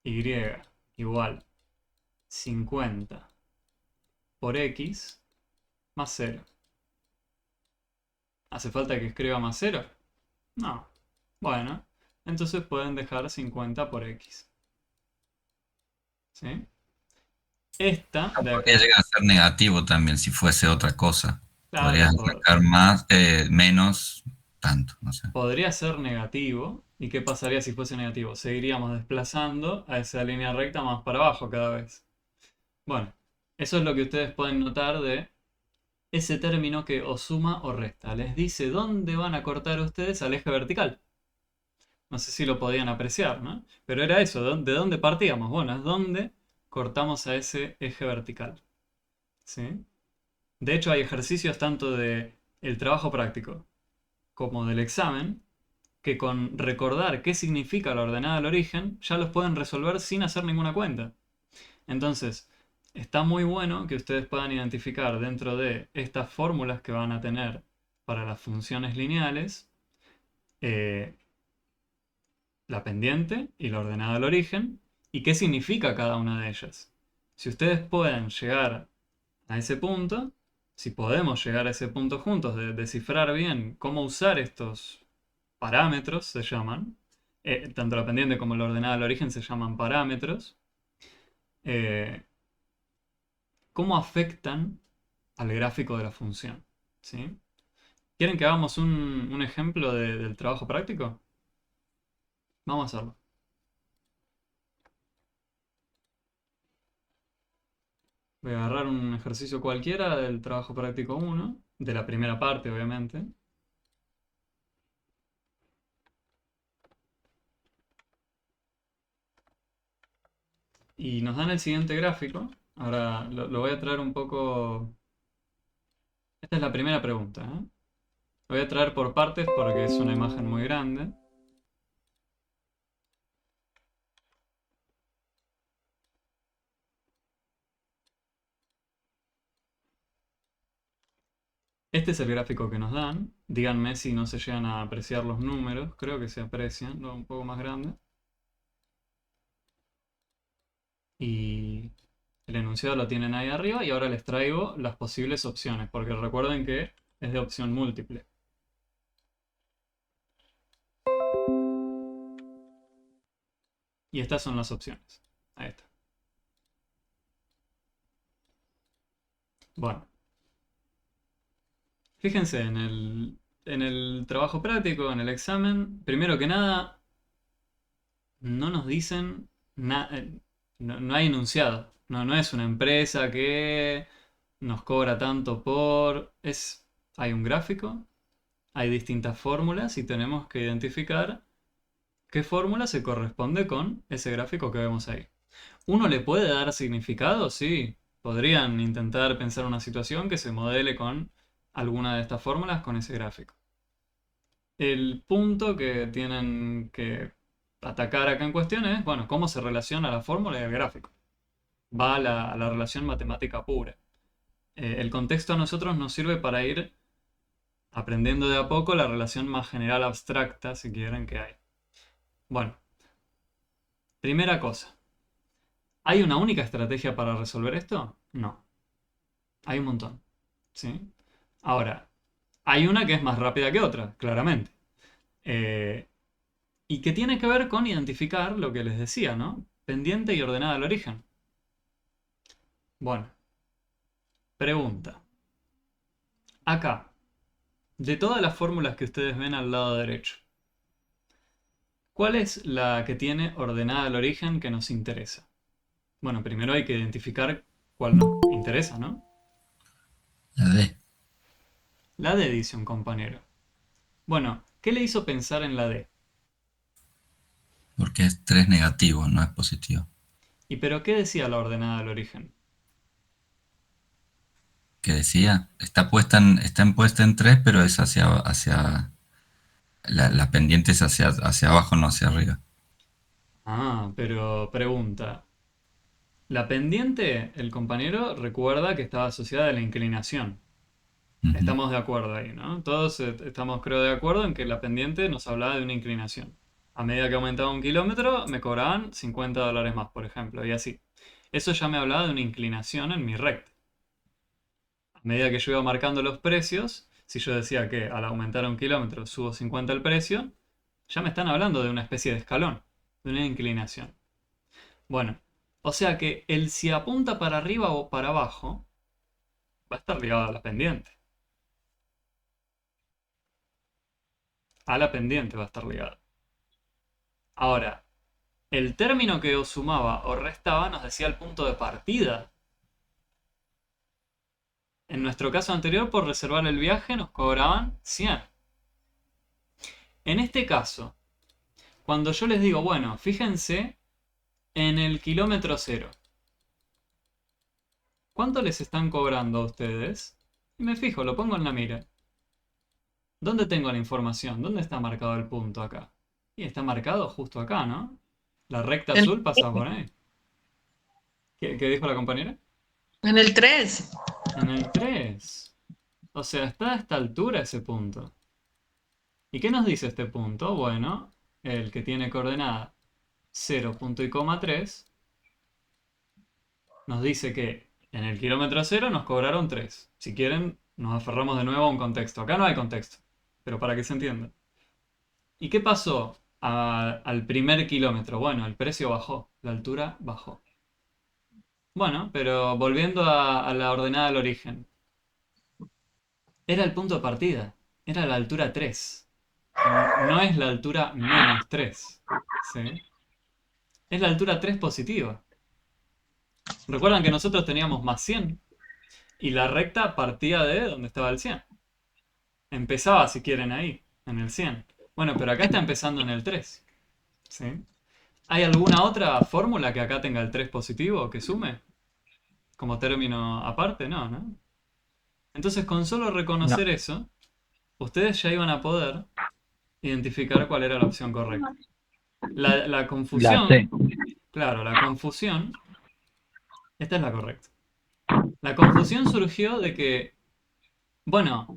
y igual 50 por x más 0. ¿Hace falta que escriba más 0? No. Bueno, entonces pueden dejar 50 por x. ¿Sí? Esta de Podría acá. llegar a ser negativo también si fuese otra cosa. Claro, Podrías sacar más, menos, tanto, no sé. podría ser negativo. ¿Y qué pasaría si fuese negativo? Seguiríamos desplazando a esa línea recta más para abajo cada vez. Bueno, eso es lo que ustedes pueden notar de ese término que o suma o resta. Les dice dónde van a cortar ustedes al eje vertical. No sé si lo podían apreciar, ¿no? Pero era eso, ¿de dónde partíamos? Bueno, es donde cortamos a ese eje vertical. ¿Sí? De hecho, hay ejercicios tanto de el trabajo práctico como del examen que con recordar qué significa la ordenada al origen ya los pueden resolver sin hacer ninguna cuenta. Entonces, está muy bueno que ustedes puedan identificar dentro de estas fórmulas que van a tener para las funciones lineales eh, la pendiente y la ordenada al origen y qué significa cada una de ellas. Si ustedes pueden llegar a ese punto, si podemos llegar a ese punto juntos de descifrar bien cómo usar estos parámetros, se llaman, tanto la pendiente como la ordenada al origen se llaman parámetros, eh, cómo afectan al gráfico de la función. ¿Sí? ¿Quieren que hagamos un ejemplo del trabajo práctico? Vamos a hacerlo. Voy a agarrar un ejercicio cualquiera del trabajo práctico 1, de la primera parte, obviamente. Y nos dan el siguiente gráfico. Ahora lo voy a traer un poco... Esta es la primera pregunta, ¿eh? Lo voy a traer por partes porque es una imagen muy grande. Este es el gráfico que nos dan. Díganme si no se llegan a apreciar los números. Creo que se aprecian, ¿no? Un poco más grande. Y el enunciado lo tienen ahí arriba y ahora les traigo las posibles opciones, porque recuerden que es de opción múltiple. Y estas son las opciones. Ahí está. Bueno. Fíjense en el trabajo práctico, en el examen. Primero que nada, no nos dicen nada. No hay enunciado. No es una empresa que nos cobra tanto por... hay un gráfico, hay distintas fórmulas y tenemos que identificar qué fórmula se corresponde con ese gráfico que vemos ahí. ¿Uno le puede dar significado? Sí. Podrían intentar pensar una situación que se modele con alguna de estas fórmulas con ese gráfico. El punto que tienen que atacar acá en cuestión es, bueno, cómo se relaciona la fórmula y el gráfico. Va a la relación matemática pura. El contexto a nosotros nos sirve para ir aprendiendo de a poco la relación más general abstracta, si quieren, que hay. Bueno, primera cosa. ¿Hay una única estrategia para resolver esto? No. Hay un montón. ¿Sí? Ahora, hay una que es más rápida que otra, claramente. Y que tiene que ver con identificar lo que les decía, ¿no? Pendiente y ordenada al origen. Bueno, pregunta. Acá, de todas las fórmulas que ustedes ven al lado derecho, ¿cuál es la que tiene ordenada al origen que nos interesa? Bueno, primero hay que identificar cuál nos interesa, ¿no? La D. La D, dice un compañero. Bueno, ¿qué le hizo pensar en la D? Porque es 3 negativo, no es positivo. ¿Y pero qué decía la ordenada al origen? ¿Qué decía? Está puesta en 3, pero es hacia la pendiente es hacia abajo, no hacia arriba. Ah, pero pregunta. La pendiente, el compañero recuerda que estaba asociada a la inclinación. Ujú. Estamos de acuerdo ahí, ¿no? Todos estamos, creo, de acuerdo en que la pendiente nos hablaba de una inclinación. A medida que aumentaba 1 kilómetro, me cobraban $50 más, por ejemplo, y así. Eso ya me hablaba de una inclinación en mi recta. A medida que yo iba marcando los precios, si yo decía que al aumentar 1 kilómetro subo 50 el precio, ya me están hablando de una especie de escalón, de una inclinación. Bueno, o sea que el si apunta para arriba o para abajo va a estar ligado a la pendiente. A la pendiente va a estar ligado. Ahora, el término que os sumaba o restaba nos decía el punto de partida. En nuestro caso anterior, por reservar el viaje, nos cobraban 100. En este caso, cuando yo les digo, bueno, fíjense en el kilómetro 0. ¿Cuánto les están cobrando a ustedes? Y me fijo, lo pongo en la mira. ¿Dónde tengo la información? ¿Dónde está marcado el punto acá? Y está marcado justo acá, ¿no? La recta azul pasa por ahí. ¿Qué dijo la compañera? En el 3. En el 3. O sea, está a esta altura ese punto. ¿Y qué nos dice este punto? Bueno, el que tiene coordenada 0,3 nos dice que en el kilómetro 0 nos cobraron 3. Si quieren, nos aferramos de nuevo a un contexto. Acá no hay contexto, pero para que se entienda. ¿Y qué pasó al primer kilómetro? Bueno, el precio bajó, la altura bajó. Bueno, pero volviendo a la ordenada al origen. Era el punto de partida. Era la altura 3. No es la altura -3. ¿Sí? Es la altura 3 positiva. Recuerdan que nosotros teníamos más 100 y la recta partía de donde estaba el 100. Empezaba, si quieren, ahí, en el 100. Bueno, pero acá está empezando en el 3. ¿Sí? ¿Hay alguna otra fórmula que acá tenga el 3 positivo que sume? Como término aparte, no, ¿no? Entonces, con solo reconocer eso, ustedes ya iban a poder identificar cuál era la opción correcta. La La C. confusión, claro, la confusión, esta es la correcta. La confusión surgió de que, bueno,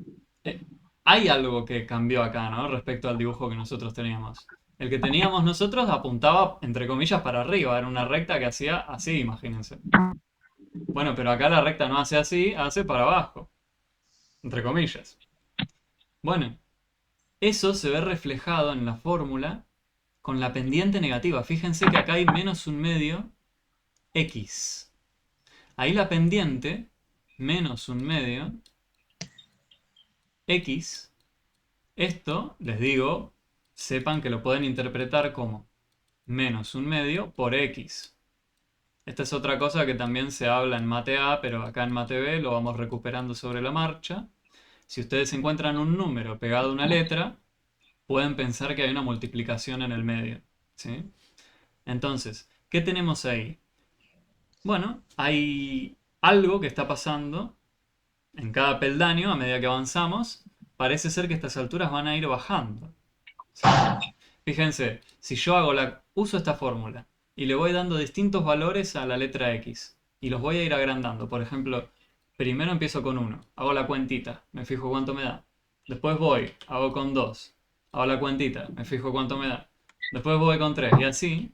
hay algo que cambió acá, ¿no? Respecto al dibujo que nosotros teníamos. El que teníamos nosotros apuntaba, entre comillas, para arriba. Era una recta que hacía así, imagínense. Bueno, pero acá la recta no hace así, hace para abajo. Entre comillas. Bueno, eso se ve reflejado en la fórmula con la pendiente negativa. Fíjense que acá hay menos un medio x. Ahí la pendiente, menos un medio x. Esto, les digo, sepan que lo pueden interpretar como menos un medio por x. Esta es otra cosa que también se habla en Mate A, pero acá en Mate B lo vamos recuperando sobre la marcha. Si ustedes encuentran un número pegado a una letra, pueden pensar que hay una multiplicación en el medio, ¿sí? Entonces, ¿qué tenemos ahí? Bueno, hay algo que está pasando en cada peldaño a medida que avanzamos. Parece ser que estas alturas van a ir bajando, ¿sí? Fíjense, si yo uso esta fórmula y le voy dando distintos valores a la letra X y los voy a ir agrandando. Por ejemplo, primero empiezo con 1, hago la cuentita, me fijo cuánto me da. Después voy, hago con 2, hago la cuentita, me fijo cuánto me da. Después voy con 3 y así.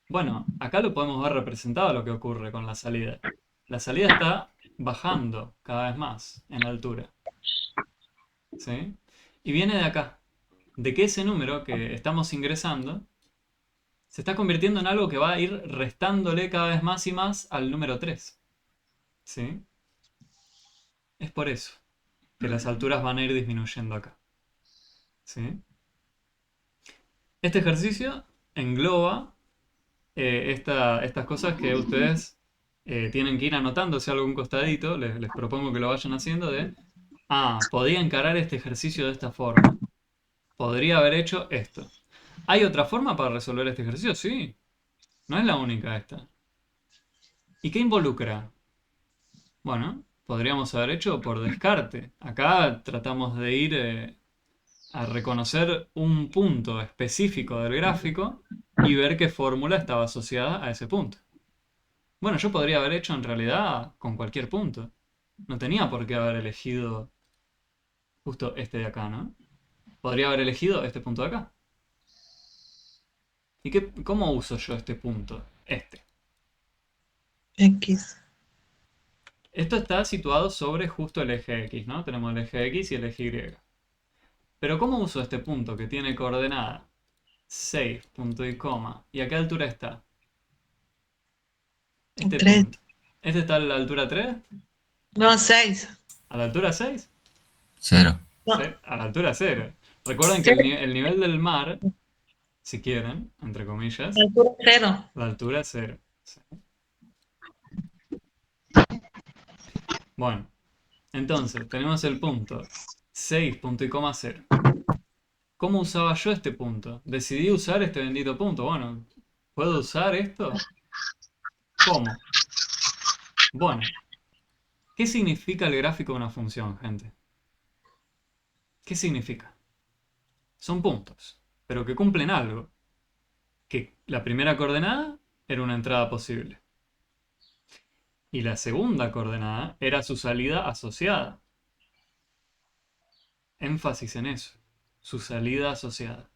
Bueno, acá lo podemos ver representado lo que ocurre con la salida. La salida está bajando cada vez más en altura, ¿sí? Y viene de acá, de que ese número que estamos ingresando se está convirtiendo en algo que va a ir restándole cada vez más y más al número 3, ¿sí? Es por eso que las alturas van a ir disminuyendo acá, ¿sí? Este ejercicio engloba estas cosas que ustedes tienen que ir anotándose algún costadito. Les propongo que lo vayan haciendo de, podía encarar este ejercicio de esta forma. Podría haber hecho esto. ¿Hay otra forma para resolver este ejercicio? Sí. No es la única esta. ¿Y qué involucra? Bueno, podríamos haber hecho por descarte. Acá tratamos de ir a reconocer un punto específico del gráfico y ver qué fórmula estaba asociada a ese punto. Bueno, yo podría haber hecho en realidad con cualquier punto. No tenía por qué haber elegido justo este de acá, ¿no? Podría haber elegido este punto de acá. ¿Y cómo uso yo este punto? Este. X. Esto está situado sobre justo el eje X, ¿no? Tenemos el eje X y el eje Y. Pero ¿cómo uso este punto que tiene coordenada 6, punto y coma? ¿Y a qué altura está? Este 3. punto. ¿Este está a la altura 3? No, 6. ¿A la altura 6? 0. No, Sí, a la altura 0. Recuerden que el nivel del mar, si quieren, entre comillas, altura 0. la altura es 0. Sí. Bueno, entonces tenemos el punto 6, punto y coma 0. ¿Cómo usaba yo este punto? Decidí usar este bendito punto. Bueno, ¿puedo usar esto? ¿Cómo? Bueno, ¿qué significa el gráfico de una función, gente? ¿Qué significa? Son puntos, pero que cumplen algo. Que la primera coordenada era una entrada posible. Y la segunda coordenada era su salida asociada. Énfasis en eso. Su salida asociada.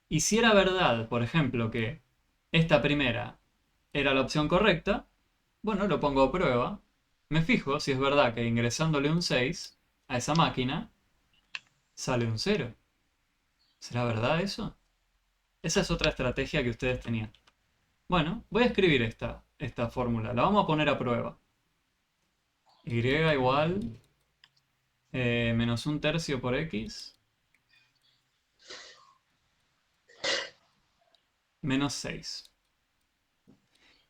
Y si era verdad, por ejemplo, que esta primera era la opción correcta, bueno, lo pongo a prueba. Me fijo si es verdad que ingresándole un 6 a esa máquina, sale un 0. ¿Será verdad eso? Esa es otra estrategia que ustedes tenían. Bueno, voy a escribir esta fórmula. La vamos a poner a prueba. Y igual menos un tercio por x menos 6.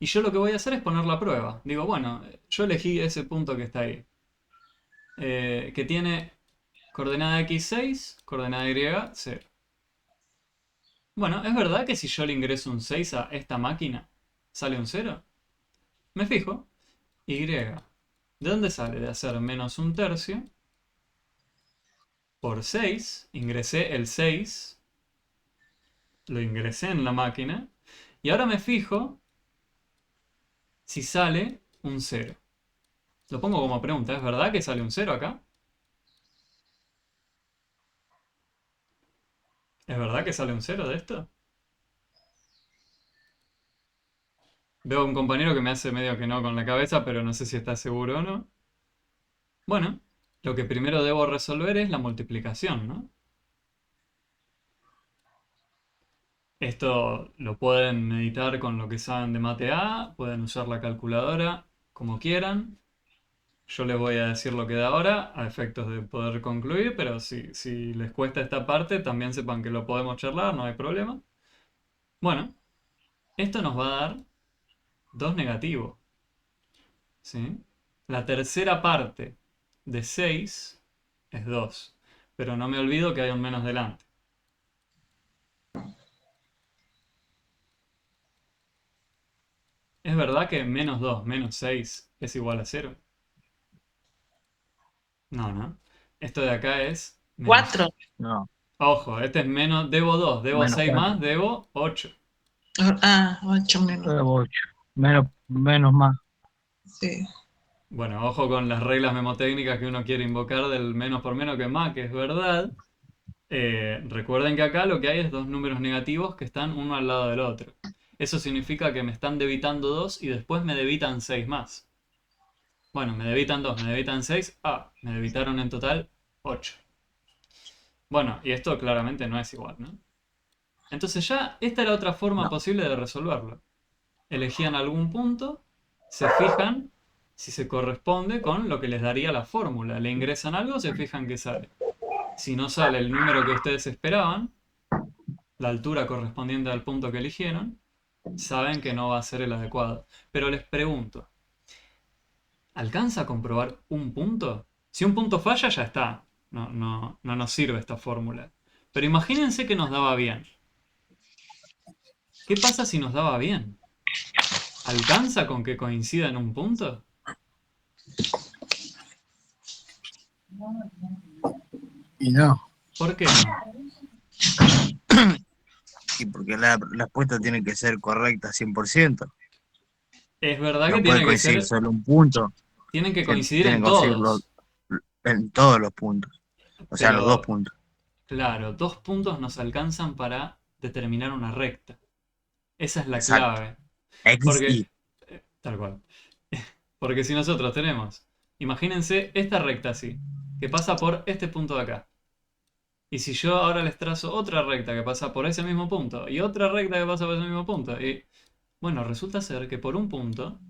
Y yo lo que voy a hacer es poner la prueba. Digo, bueno, yo elegí ese punto que está ahí. Que tiene coordenada x 6, coordenada y 0. Bueno, ¿es verdad que si yo le ingreso un 6 a esta máquina, sale un 0? Me fijo. Y. ¿De dónde sale? De hacer menos un tercio por 6. Ingresé el 6. Lo ingresé en la máquina. Y ahora me fijo si sale un 0. Lo pongo como pregunta. ¿Es verdad que sale un 0 acá? ¿Es verdad que sale un 0 de esto? Veo a un compañero que me hace medio que no con la cabeza, pero no sé si está seguro o no. Bueno, lo que primero debo resolver es la multiplicación, ¿no? Esto lo pueden meditar con lo que saben de mate A, pueden usar la calculadora como quieran. Yo les voy a decir lo que da ahora a efectos de poder concluir, pero si les cuesta esta parte, también sepan que lo podemos charlar, no hay problema. Bueno, esto nos va a dar 2 negativo. ¿Sí? La tercera parte de 6 es 2. Pero no me olvido que hay un menos delante. ¿Es verdad que menos 2 menos 6 es igual a 0? No, ¿no? Esto de acá es menos. 4. No, Ojo, este es menos. Debo 2, debo menos 6 4. más, debo 8. Ah, 8 menos. 8. Menos más. Sí. Bueno, ojo con las reglas memotécnicas que uno quiere invocar del menos por menos que más, que es verdad. Recuerden que acá lo que hay es dos números negativos que están uno al lado del otro. Eso significa que me están debitando 2 y después me debitan 6 más. Bueno, me debitan 2, me debitan 6. Me debitaron en total 8. Bueno, y esto claramente no es igual, ¿no? Entonces ya esta era otra forma posible de resolverlo. Elegían algún punto, se fijan si se corresponde con lo que les daría la fórmula. Le ingresan algo, se fijan que sale. Si no sale el número que ustedes esperaban, la altura correspondiente al punto que eligieron, saben que no va a ser el adecuado. Pero les pregunto, ¿alcanza a comprobar un punto? Si un punto falla, ya está. No nos sirve esta fórmula. Pero imagínense que nos daba bien. ¿Qué pasa si nos daba bien? ¿Alcanza con que coincida en un punto? Y no. ¿Por qué no? Y porque la respuesta tiene que ser correcta 100%. Es verdad que No puede tiene que coincidir ser. solo un punto. Tienen que coincidir en Tienen que coincidir todos. en todos los puntos. O sea, los 2 Pero, puntos. claro, 2 puntos nos alcanzan para determinar una recta. Esa es la Exacto. clave. X, Porque, Y. tal cual. Porque si nosotros tenemos, imagínense esta recta así, que pasa por este punto de acá. Y si yo ahora les trazo otra recta que pasa por ese mismo punto, y otra recta que pasa por ese mismo punto, y bueno, resulta ser que por un punto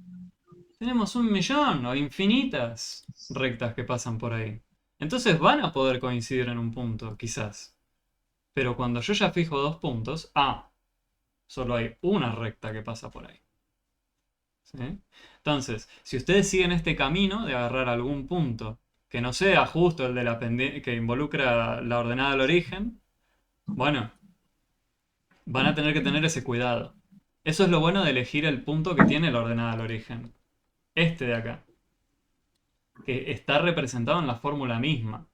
tenemos 1.000.000 o infinitas rectas que pasan por ahí. Entonces van a poder coincidir en un punto, quizás. Pero cuando yo ya fijo 2 puntos, solo hay una recta que pasa por ahí. ¿Sí? Entonces, si ustedes siguen este camino de agarrar algún punto que no sea justo el de la que involucra la ordenada del origen, bueno, van a tener que tener ese cuidado. Eso es lo bueno de elegir el punto que tiene la ordenada del origen. Este de acá. Que está representado en la fórmula misma.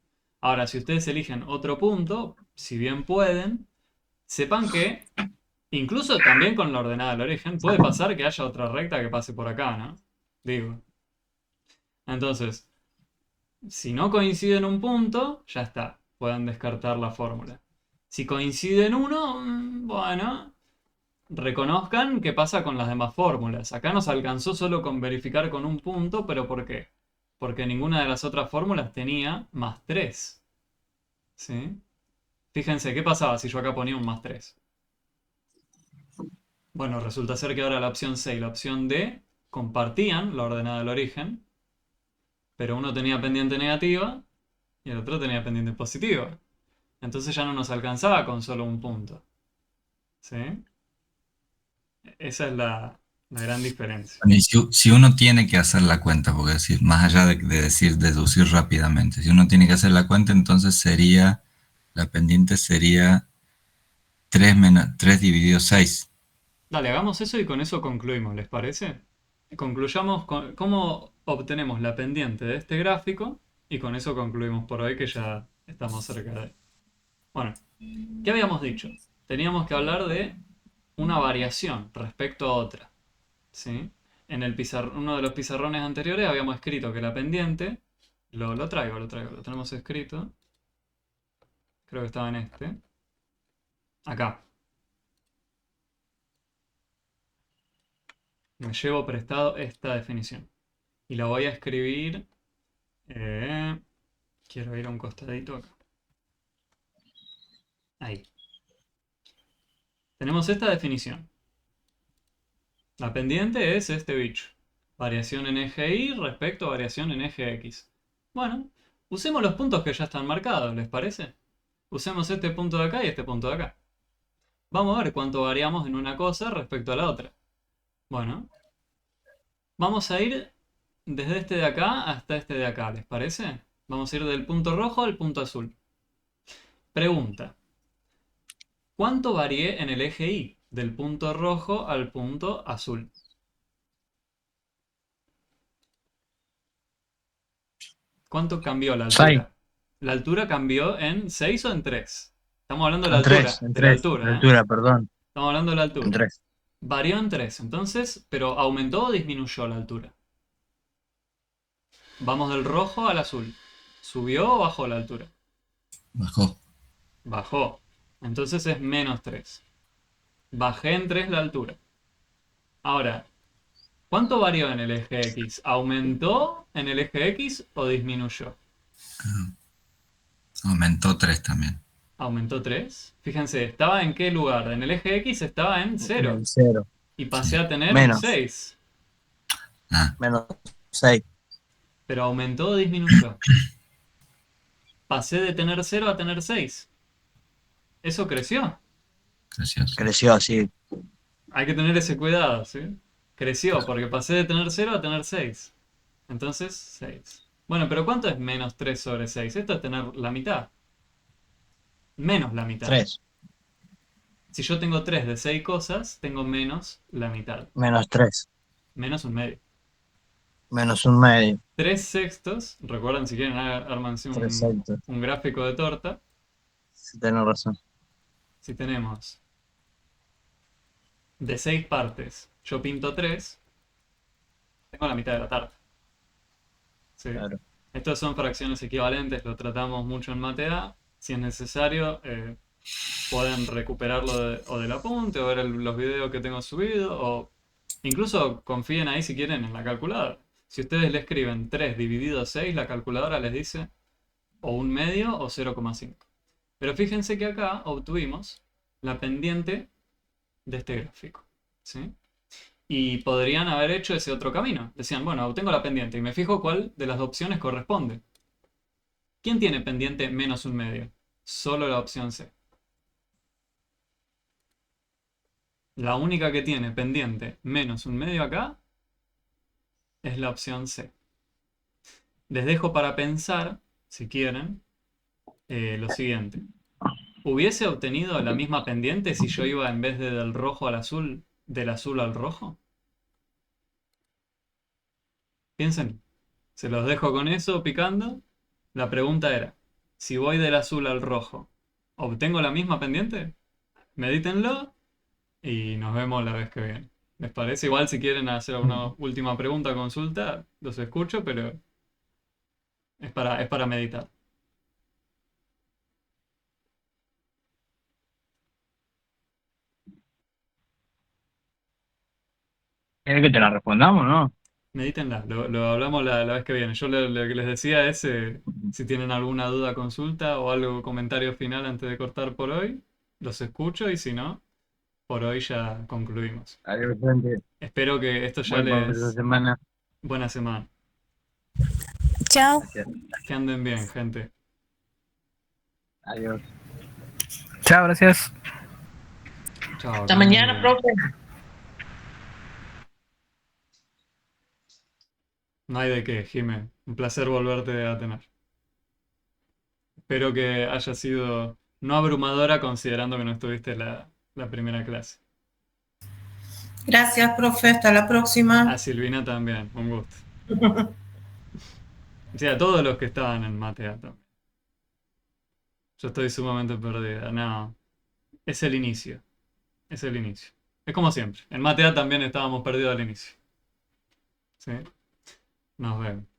Ahora, si ustedes eligen otro punto, si bien pueden, sepan que incluso también con la ordenada del origen puede pasar que haya otra recta que pase por acá, ¿no? Digo. Entonces, si no coincide en un punto, ya está. Pueden descartar la fórmula. Si coincide en uno, bueno, reconozcan qué pasa con las demás fórmulas. Acá nos alcanzó solo con verificar con un punto, pero ¿por qué? Porque ninguna de las otras fórmulas tenía más 3. ¿Sí? Fíjense, ¿qué pasaba si yo acá ponía un más 3? Bueno, resulta ser que ahora la opción C y la opción D compartían la ordenada del origen, pero uno tenía pendiente negativa y el otro tenía pendiente positiva. Entonces ya no nos alcanzaba con solo un punto. ¿Sí? Esa es la La gran diferencia. Y si uno tiene que hacer la cuenta, porque decir, más allá de decir deducir rápidamente, si uno tiene que hacer la cuenta, entonces la pendiente sería 3 dividido 6. Dale, hagamos eso y con eso concluimos, ¿les parece? Concluyamos con cómo obtenemos la pendiente de este gráfico y con eso concluimos por hoy que ya estamos cerca de... Bueno, ¿qué habíamos dicho? Teníamos que hablar de una variación respecto a otra, ¿sí? En uno de los pizarrones anteriores habíamos escrito que la pendiente, lo traigo, lo tenemos escrito, creo que estaba en este, acá. Me llevo prestado esta definición y la voy a escribir, quiero ir a un costadito acá, ahí. Tenemos esta definición. La pendiente es este bicho. Variación en eje Y respecto a variación en eje X. Bueno, usemos los puntos que ya están marcados, ¿les parece? Usemos este punto de acá y este punto de acá. Vamos a ver cuánto variamos en una cosa respecto a la otra. Bueno, vamos a ir desde este de acá hasta este de acá, ¿les parece? Vamos a ir del punto rojo al punto azul. Pregunta. ¿Cuánto varié en el eje Y? Del punto rojo al punto azul. ¿Cuánto cambió la altura? 6. ¿La altura cambió en 6 o en 3? Estamos hablando de la En altura. 3, en De la 3. altura, La ¿eh? altura, perdón. Estamos hablando de la altura. En 3. Varió en 3, entonces, pero ¿aumentó o disminuyó la altura? Vamos del rojo al azul. ¿Subió o bajó la altura? Bajó. Bajó. Entonces es menos 3. Bajé en 3 la altura. Ahora, ¿cuánto varió en el eje X? ¿Aumentó en el eje X o disminuyó? Aumentó 3 también. ¿Aumentó 3? Fíjense, ¿estaba en qué lugar? En el eje X estaba en 0. En 0. Y pasé a tener Menos. 6. Ah, Menos 6. Pero aumentó o disminuyó. Pasé de tener 0 a tener 6. ¿Eso creció? gracias. Creció así. Hay que tener ese cuidado, ¿sí? Creció porque pasé de tener 0 a tener 6. Entonces, 6. Bueno, pero ¿cuánto es menos 3 sobre 6? Esto es tener la mitad. Menos la mitad. 3. Si yo tengo 3 de 6 cosas, tengo menos la mitad. Menos 3. Menos un medio. Menos un medio. 3 sextos, recuerden si quieren ármanse 3 sextos. un gráfico de torta. Sí, tenés razón. Si tenemos de 6 partes, yo pinto 3, tengo la mitad de la tarta. ¿Sí? Claro. Estos son fracciones equivalentes, lo tratamos mucho en Mate A. Si es necesario, pueden recuperarlo o del apunte, o ver los videos que tengo subido, o incluso confíen ahí si quieren en la calculadora. Si ustedes le escriben 3 dividido 6, la calculadora les dice o un medio o 0,5. Pero fíjense que acá obtuvimos la pendiente de este gráfico, ¿sí? Y podrían haber hecho ese otro camino. Decían, bueno, obtengo la pendiente y me fijo cuál de las opciones corresponde. ¿Quién tiene pendiente menos un medio? Solo la opción C. La única que tiene pendiente menos un medio acá es la opción C. Les dejo para pensar, si quieren, lo siguiente. ¿Hubiese obtenido la misma pendiente si yo iba en vez de del rojo al azul, del azul al rojo? Piensen. Se los dejo con eso picando. La pregunta era, si voy del azul al rojo, ¿obtengo la misma pendiente? Medítenlo y nos vemos la vez que viene. ¿Les parece? Igual si quieren hacer una última pregunta, consulta, los escucho, pero es para meditar. ¿Querés que te la respondamos, no? Medítenla, lo hablamos la vez que viene. Yo lo que les decía es, si tienen alguna duda, consulta o algo, comentario final antes de cortar por hoy, los escucho y si no, por hoy ya concluimos. Adiós, gente. Espero que esto ya Buena les... semana. Buena semana. Chao. Gracias. Que anden bien, gente. Adiós. Chao, gracias. Chao. Hasta que anden mañana, bien. profe. No hay de qué, Jime. Un placer volverte a tener. Espero que haya sido no abrumadora considerando que no estuviste la primera clase. Gracias, profe. Hasta la A próxima. Silvina también, un gusto. Sí, a todos los que estaban en Matea también. Yo estoy sumamente perdida. No, es el inicio. Es el inicio. Es como siempre. En Matea también estábamos perdidos al inicio. ¿Sí? Nos vemos.